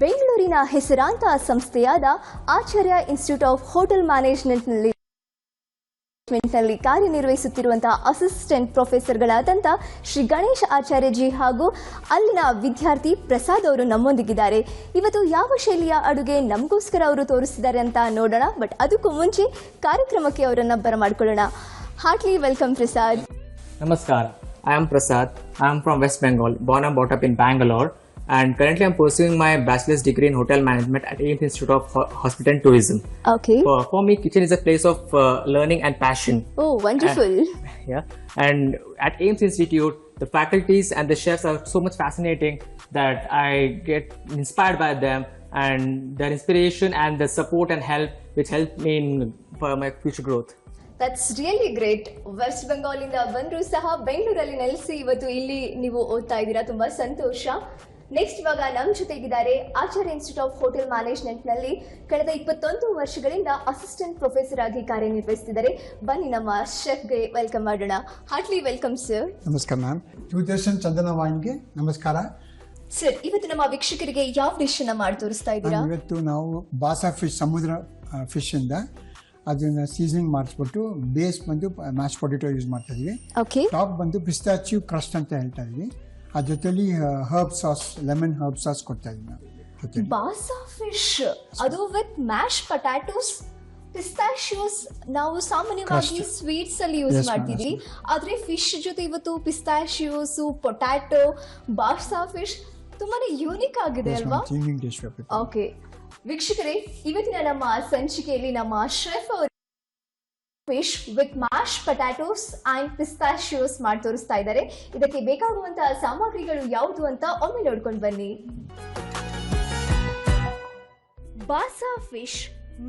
ಬೆಂಗಳೂರಿನ ಹೆಸರಾಂತ ಸಂಸ್ಥೆಯಾದ ಆಚಾರ್ಯ ಇನ್ಸ್ಟಿಟ್ಯೂಟ್ ಆಫ್ ಹೋಟೆಲ್ ಮ್ಯಾನೇಜ್ಮೆಂಟ್ನಲ್ಲಿ ಕಾರ್ಯನಿರ್ವಹಿಸುತ್ತಿರುವಂತಹ ಅಸಿಸ್ಟೆಂಟ್ ಪ್ರೊಫೆಸರ್ಗಳಾದಂಥ ಶ್ರೀ ಗಣೇಶ್ ಆಚಾರ್ಯಜಿ ಹಾಗೂ ಅಲ್ಲಿನ ವಿದ್ಯಾರ್ಥಿ ಪ್ರಸಾದ್ ಅವರು ನಮ್ಮೊಂದಿಗಿದ್ದಾರೆ. ಇವತ್ತು ಯಾವ ಶೈಲಿಯ ಅಡುಗೆ ನಮಗೋಸ್ಕರ ಅವರು ತೋರಿಸಿದ್ದಾರೆ ಅಂತ ನೋಡೋಣ. ಬಟ್ ಅದಕ್ಕೂ ಮುಂಚೆ ಕಾರ್ಯಕ್ರಮಕ್ಕೆ ಅವರನ್ನು ಬರಮಾಡಿಕೊಳ್ಳೋಣ. Heartly welcome Prasad. Namaskar, I am Prasad. I am from West Bengal, born and brought up in Bangalore, and currently I am pursuing my bachelor's degree in hotel management at AIIMS Institute of Hospitality and Tourism. Okay. For me, kitchen is a place of learning and passion. Oh, wonderful. And at AIIMS Institute, the faculties and the chefs are so much fascinating that I get inspired by them, and their inspiration and the support and help which help me for my future growth. That's really great. West ಬೆಂಗಾಲಿಂದ ಬಂದರೂ ಸಹ ಬೆಂಗಳೂರಲ್ಲಿ ನೆಲೆಸಿ ಇವತ್ತು ಇಲ್ಲಿ ನೀವು ಓದ್ತಾ ಇದ್ದೀರಾ, ತುಂಬ ಸಂತೋಷ. ನೆಕ್ಸ್ಟ್ ಇವಾಗ ನಮ್ಮ ಜೊತೆಗಿದ್ದಾರೆ ಆಚಾರ್ಯ ಇನ್ಸ್ಟಿಟ್ಯೂಟ್ ಆಫ್ ಹೋಟೆಲ್ ಮ್ಯಾನೇಜ್ಮೆಂಟ್ನಲ್ಲಿ ಕಳೆದ 21 ವರ್ಷಗಳಿಂದ ಅಸಿಸ್ಟೆಂಟ್ ಪ್ರೊಫೆಸರ್ ಆಗಿ ಕಾರ್ಯನಿರ್ವಹಿಸ್ತಿದ್ದಾರೆ. ಬನ್ನಿ ನಮ್ಮ ಶೆಫ್ಗೆ ವೆಲ್ಕಮ್ ಮಾಡೋಣ. Heartly welcome sir. ನಮಸ್ಕಾರ ಮ್ಯಾಮ್. ದೂರದರ್ಶನ್ ಚಂದನ ವಾಹಿನಿಗೆ ನಮಸ್ಕಾರ ಸರ್. ಇವತ್ತು ನಮ್ಮ ವೀಕ್ಷಕರಿಗೆ ಯಾವ ಡಿಶ್ ಅನ್ನ ಮಾಡಿ ತೋರಿಸ್ತಾ ಇದ್ದೀರಾ? ಇವತ್ತು ನಾವು ಬಾಸಾ ಫಿಶ್, ಸಮುದ್ರ ಫಿಶಿಂದ ಅದನ್ನು ಸೀಸನಿಂಗ್ ಮಾಡಿಸ್ಬಿಟ್ಟು ಬೇಸ್ ಬಂದು ಮ್ಯಾಶ್ ಪೊಟೆಟೊ ಯೂಸ್ ಮಾಡ್ತಾ ಇದೀವಿ. ಓಕೆ. ಟಾಪ್ ಬಂದು ಪಿಸ್ತಾಚಿಯೋ ಕ್ರಸ್ಟ್ ಅಂತ ಹೇಳ್ತಾ ಇದೀವಿ. ಅದ್ರ ಜೊತೆಲಿ herb sauce, lemon herb sauce ಕೊಡ್ತಾ ಇದೀವಿ. ಬಾಸಾ ಫಿಶ್ ಅದು ವಿತ್ ಮ್ಯಾಶ್ ಪೊಟ್ಯಾಟೋಸ್, ಪಿಸ್ತಾಶಿಯೋಸ್ ನಾವು ಸಾಮಾನ್ಯವಾಗಿ ಸ್ವೀಟ್ಸ್ ಅಲ್ಲಿ ಯೂಸ್ ಮಾಡ್ತಿದ್ವಿ. ಆದ್ರೆ ಫಿಶ್ ಜೊತೆ ಇವತ್ತು ಪಿಸ್ತಾಶಿಯೋಸ್, ಪೊಟ್ಯಾಟೊ, ಬಾಸಾ ಫಿಶ್ ತುಂಬಾನೇ ಯೂನಿಕ್ ಆಗಿದೆ ಅಲ್ವಾ? ಓಕೆ ವೀಕ್ಷಕರೇ, ಇವತ್ತಿನ ನಮ್ಮ ಸಂಚಿಕೆಯಲ್ಲಿ ನಮ್ಮ ಶೆಫ್ ಅವರು fish with mash potatoes and pistachios ಮಾಡಿ ತೋರಿಸ್ತಾ ಇದ್ದಾರೆ. ಇದಕ್ಕೆ ಬೇಕಾಗುವಂತಹ ಸಾಮಗ್ರಿಗಳು ಯಾವುದು ಅಂತ ಒಮ್ಮೆ ನೋಡ್ಕೊಂಡು ಬನ್ನಿ. Basa fish,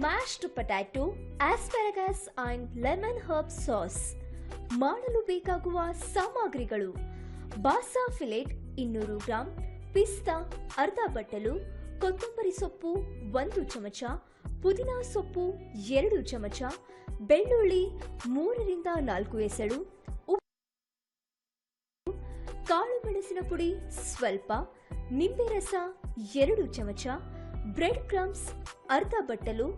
mashed potato, asparagus and lemon herb sauce. ಮಾಡಲು ಬೇಕಾಗುವ ಸಾಮಗ್ರಿಗಳು: ಬಾಸಾ ಫಿಲೆಟ್ 200 ಗ್ರಾಂ, ಪಿಸ್ತಾ ಅರ್ಧ ಬಟ್ಟಲು, ಕೊತ್ತಂಬರಿ ಸೊಪ್ಪು 1 ಚಮಚ, ಪುದೀನಾ ಸೊಪ್ಪು 2 ಚಮಚ, ಬೆಳ್ಳುಳ್ಳಿ 3 ರಿಂದ 4 ಎಸಳು, ಕಾಳು ಮೆಣಸಿನ ಪುಡಿ ಸ್ವಲ್ಪ, ನಿಂಬೆ ರಸ 2 ಚಮಚ, ಬ್ರೆಡ್ ಕ್ರಮ್ಸ್ ಅರ್ಧ ಬಟ್ಟಲು,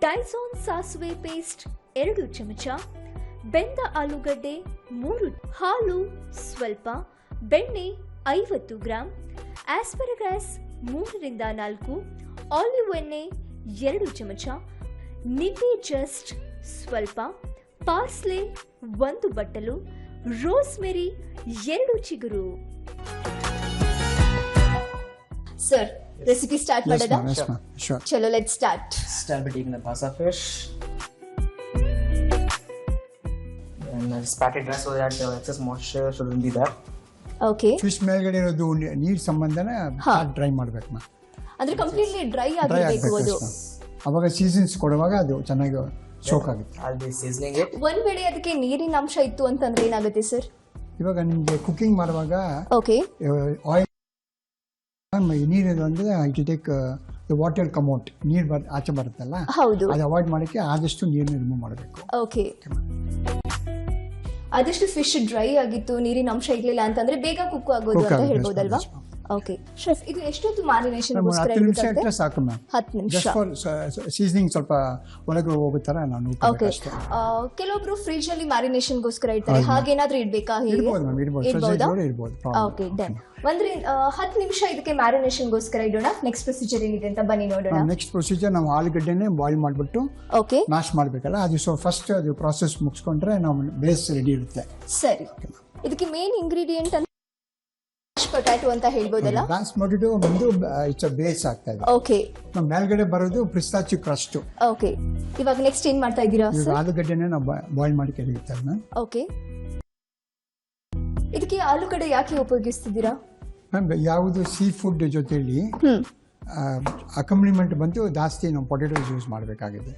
ಡೈಸಾನ್ ಸಾಸುವೆ ಪೇಸ್ಟ್ 2 ಚಮಚ, ಬೆಂದ ಆಲೂಗಡ್ಡೆ 3, ಹಾಲು ಸ್ವಲ್ಪ, ಬೆಣ್ಣೆ 50 ಗ್ರಾಂ, ಆಸ್ಪೆರಗಸ್ 3 ರಿಂದ 4, ಆಲಿವ್ ಎಣ್ಣೆ 2 ಚಮಚ, ನಿಂಬೆ ಜಸ್ಟ್ ಸ್ವಲ್ಪ, ಪಾರ್ಸ್ಲೆ 1 ಬಟ್ಟಲು, ರೋಸ್ಮೆರಿ 2 ಚಿಗುರು. ಸರ್, ರೆಸಿಪಿ ಸ್ಟಾರ್ಟ್ ಮಾಡೋದಾ? ಚಲೋ, let's start. Start by taking the basa fish and pat it dry so that the excess moisture shouldn't be there. Okay. Fish ಮೇಲ್ಗಡೆ ಇರೋದು ನೀರ್ ಸಂಬಂಧನ ಡ್ರೈ ಮಾಡ್ಬೇಕು ಮ್ಯಾಮ್. ಅಂದ್ರೆ ಕಂಪ್ಲೀಟ್ಲಿ ಡ್ರೈ ಆಗಬೇಕು ಅದು. ಅವಾಗ ಸೀಸನ್ಸ್ ಕೊಡುವಾಗ ಅದು ಚೆನ್ನಾಗಿ ಸೋಕ್ ಆಗುತ್ತೆ. I'll be seasoning it. ಒಂದ್ ವೇಳೆ ಅದಕ್ಕೆ ನೀರಿನ ಅಂಶ ಇತ್ತು ಅಂತಂದ್ರೆ ಏನಾಗುತ್ತೆ ಸರ್? ಇವಾಗ ನಿಮಗೆ ಕುಕಿಂಗ್ ಮಾಡುವಾಗ ಓಕೆ, ಆಯಿಲ್ ನೀರು ಅಂದ್ರೆ it take the water come out, ನೀರು ಆಚೆ ಬರುತ್ತಲ್ಲ, ಹೌದು, ಅದು ಅವಾಯ್ಡ್ ಮಾಡೋಕ್ಕೆ ಆದಷ್ಟು ನೀರನ್ನ ರಿಮೂವ್ ಮಾಡಬೇಕು. ಓಕೆ. ಆದಷ್ಟು ಫಿಶ್ ಡ್ರೈ ಆಗಿತ್ತು, ನೀರಿನ ಅಂಶ ಇರ್ಲಿಲ್ಲ ಅಂತಂದ್ರೆ ಬೇಗ ಕುಕ್ ಆಗೋದು ಅಂತ ಹೇಳ್ಬೋದಲ್ವಾ? ಓಕೆ ಶೆಫ್, ಇದು ಎಷ್ಟೊತ್ತು ಮ್ಯಾರಿನೇಷನ್ ಗೋಸ್ಕರ 10 ನಿಮಿಷ ಇಟ್ಟರೆ ಸಾಕು ಮ್ಯಾಮ್. 10 ನಿಮಿಷ ಜಸ್ಟ್ ಫಾರ್ ಸೀಸನಿಂಗ್, ಸ್ವಲ್ಪ ಒಳಗೆ ಹೋಗೋ ಥರ ನಾನು ಓಕೆ. ಕೆಲವೊಬ್ರು ಫ್ರಿಡ್ಜ್ ಅಲ್ಲಿ ಮ್ಯಾರಿನೇಷನ್ ಗೋಸ್ಕರ ಇಡ್ತಾರೆ, ಹಾಗೇನಾದ್ರೂ ಇಡ್ಬೇಕಾ? ಇಡ್ಬೋದು ಮ್ಯಾಮ್, ಇಡ್ಬೋದು. Okay done. 10 ನಿಮಿಷ ಇದಕ್ಕೆ ಮ್ಯಾರಿನೇಷನ್ ಗೋಸ್ಕರ ಇಡೋಣ. ನೆಕ್ಸ್ಟ್ ಪ್ರೊಸೀಜರ್ ಏನಿದೆ ಅಂತ ಬನ್ನಿ ನೋಡೋಣ. ನೆಕ್ಸ್ಟ್ ಪ್ರೊಸೀಜರ್ ನಾವು ಆಲೂಗಡ್ಡೆನೇ ಬಾಯ್ಲ್ ಮಾಡಿಬಿಟ್ಟು ಓಕೆ ಮ್ಯಾಶ್ ಮಾಡಬೇಕಲ್ಲ, ಅದು ಸೊ ಫಸ್ಟ್ ಅದು ಪ್ರಾಸೆಸ್ ಮುಗಿಸ್ಕೊಂಡ್ರೆ ನಾವು ಬೇಸ್ ರೆಡಿ ಇರುತ್ತೆ. ಸರಿ, ಇದಕ್ಕೆ ಮೇನ್ ಇಂಗ್ರೀಡಿಯೆಂಟ್ ಪೊಟ್ಯಾಟೊ ಅಂತ ಹೇಳ್ಬೋದಲ್ಲ? ಮ್ಯಾಶ್ ಪೊಟ್ಯಾಟೊ ಬಂದು ಇಟ್ಸ್ ಬೇಸ್ ಆಗ್ತಾ ಇದೆ. ಓಕೆ ಮೇಲ್ಗಡೆ ಬರೋದು ಪಿಸ್ತಾಚಿಯೋ ಕ್ರಸ್ಟ್. ಓಕೆ, ಇವಾಗ ನೆಕ್ಸ್ಟ್ ಏನ್ ಮಾಡ್ತಾ ಇದ್ದೀರಾ ಈಗ ಸರ್? ಆಲೂಗಡ್ಡೆನ ನಾವು ಬಾಯ್ಲ್ ಮಾಡಿ ಕೆಳಗಿರ್ತಾರೆ ಮ್ಯಾಮ್. ಓಕೆ, ಇದಕ್ಕೆ ಆಲೂಗಡ್ಡೆ ಯಾಕೆ ಉಪಯೋಗಿಸ್ತಿದ್ದೀರಾ ಮ್ಯಾಮ್? ಯಾವುದು ಸೀ ಫುಡ್ ಜೊತೆಯಲ್ಲಿ ಅಕಂಪ್ಲಿಮೆಂಟ್ ಬಂದು ಜಾಸ್ತಿ ನಾವು ಪೊಟ್ಯಾಟೋಸ್ ಯೂಸ್ ಮಾಡಬೇಕಾಗಿದೆ.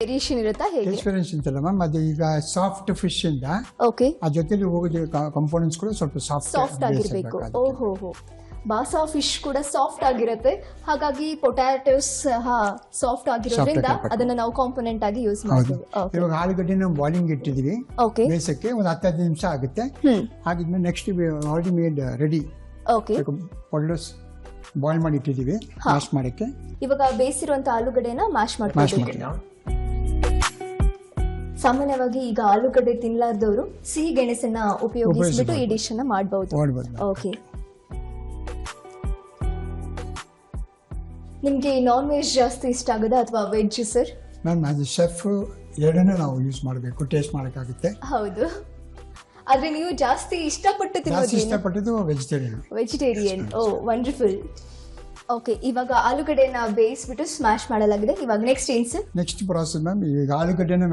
ವೇರಿಯೇಷನ್ ಇರುತ್ತಾ ಹೇಗೆ? ಎಕ್ಸ್ಪೀರಿಯನ್ಸ್ ಅಂತಲ್ಲ ಮ್ಯಾಮ್, ಅದು ಈಗ ಸಾಫ್ಟ್ ಫಿಶ್ ಇಂದ ಓಕೆ, ಆ ಜೊತೆಲಿ ಹೋಗೋದು ಕಂಪೋನೆಂಟ್ಸ್ ಕೂಡ ಸ್ವಲ್ಪ ಸಾಫ್ಟ್ ಆಗಿರ್ಬೇಕು. ಓಹೋ, ಬಾಸಾ ಫಿಶ್ ಕೂಡ ಸಾಫ್ಟ್ ಆಗಿರುತ್ತೆ, ಹಾಗಾಗಿ ಪೊಟ್ಯಾಟೋಸ್ ಸಹ ಸಾಫ್ಟ್ ಆಗಿರೋದ್ರಿಂದ ಅದನ್ನ ನಾವು ಕಾಂಪೊನೆಂಟ್ ಆಗಿ ಯೂಸ್ ಮಾಡ್ತೀವಿ. ಇವಾಗ ಆಲೂಗಡ್ಡೆನ ಬಾಯ್ಲಿಂಗ್ ಇಟ್ಟಿದೀವಿ, ಓಕೆ, ಬೇಸಕ್ಕೆ ಒಂದು 10-15 ನಿಮಿಷ ಆಗುತ್ತೆ. ಹಾಗಿದ್ಮೇಲೆ next already made ready okay, potatoes boil ಮಾಡಿ ಇಟ್ಟಿದ್ದೀವಿ ಮ್ಯಾಶ್ ಮಾಡಕ್ಕೆ. ಇವಾಗ ಬೇಯಿಸಿರುವಂತ ಆಲೂಗಡ್ಡೆನ ಮ್ಯಾಶ್ ಮಾಡ್ತೀವಿ. ಸಾಮಾನ್ಯವಾಗಿ ಈಗ ಆಲೂಗಡ್ಡೆ ತಿನ್ನಲಾರ್ದವರು ಸಿಹಿ ಗೆಣಸನ್ನ ಉಪಯೋಗಿಸ್ಬಿಟ್ಟು ಈ ಡಿಶ್ ಅನ್ನ ಮಾಡಬಹುದು. ಓಕೆ, ನಿಮ್ಗೆ ನಾನ್ ವೆಜ್ ಜಾಸ್ತಿ ಇಷ್ಟ ಆಗೋದ ಅಥವಾ veg sir? Ma'am as A chef ಎರಡನ್ನೂ ನಾವು ಯೂಸ್ ಮಾಡಬೇಕು, ಟೇಸ್ಟ್ ಮಾಡೋಕ್ಕಾಗುತ್ತೆ. ಹೌದು, ಆದ್ರೆ ನೀವು ಜಾಸ್ತಿ ಇಷ್ಟಪಟ್ಟು ಇಷ್ಟಪಟ್ಟದ್ದು ವೆಜಿಟೇರಿಯನ್. ಓ ವಂಡರ್ಫುಲ್. ಓಕೆ, ಇವಾಗ ಆಲೂಗಡ್ಡೆನ ಬೇಯಿಸ್ಬಿಟ್ಟು ಸ್ಮ್ಯಾಶ್ ಮಾಡಲಾಗಿದೆ. ಇವಾಗ ನೆಕ್ಸ್ಟ್ ಏನ್ ಸರ್? ನೆಕ್ಸ್ಟ್ ಪ್ರಾಸೆಸ್ ಮ್ಯಾಮ್, ಈಗ ಆಲೂಗಡ್ಡೆನ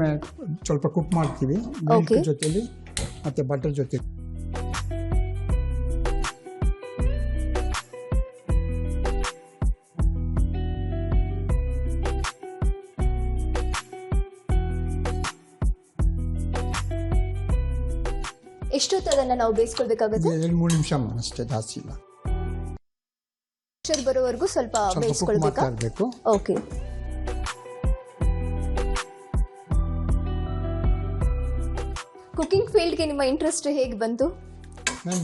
ಸ್ವಲ್ಪ ಕುಕ್ ಮಾಡ್ತೀವಿ ಮಿಲ್ಕ್ ಜೊತೆಲಿ ಮತ್ತೆ ಬಟರ್ ಜೊತೆ. ಎಷ್ಟೊತ್ತು ಅದನ್ನ ನಾವು ಬೇಯಿಸ್ಕೊಳ್ಬೇಕಾಗುತ್ತೆ? 2-3 ನಿಮಿಷ ಅಷ್ಟೇ, ಜಾಸ್ತಿ ಇಲ್ಲ. ಬರೋವರೆಗೂ ಸ್ವಲ್ಪ ಬೇಯಿಸ್ಕೊಳ್ಬೇಕಾ? ಓಕೆ, ಕುಕಿಂಗ್ ಫೀಲ್ಡ್ಗೆ ನಿಮ್ಮ ಇಂಟ್ರೆಸ್ಟ್ ಹೇಗೆ ಬಂತು?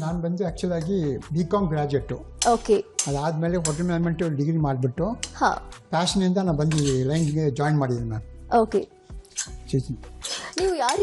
ನಾನು ಬಂದು ಆ್ಯಕ್ಚುಲ್ ಆಗಿ BCom ಗ್ರಾಜುಯೇಟು. ಓಕೆ, ಅದಾದಮೇಲೆ ಹೋಟೆಲ್ ಮ್ಯಾನೇಜ್ಮೆಂಟ್ ಡಿಗ್ರಿ ಮಾಡಿಬಿಟ್ಟು ಪ್ಯಾಷನಿಂದ ನಾನು ಬಂದು ಲೈನ್ಗೆ ಜಾಯಿನ್ ಮಾಡಿದ್ದೀನಿ ಮ್ಯಾಮ್. ಓಕೆ, ನೀವು ಯಾರಿಂದ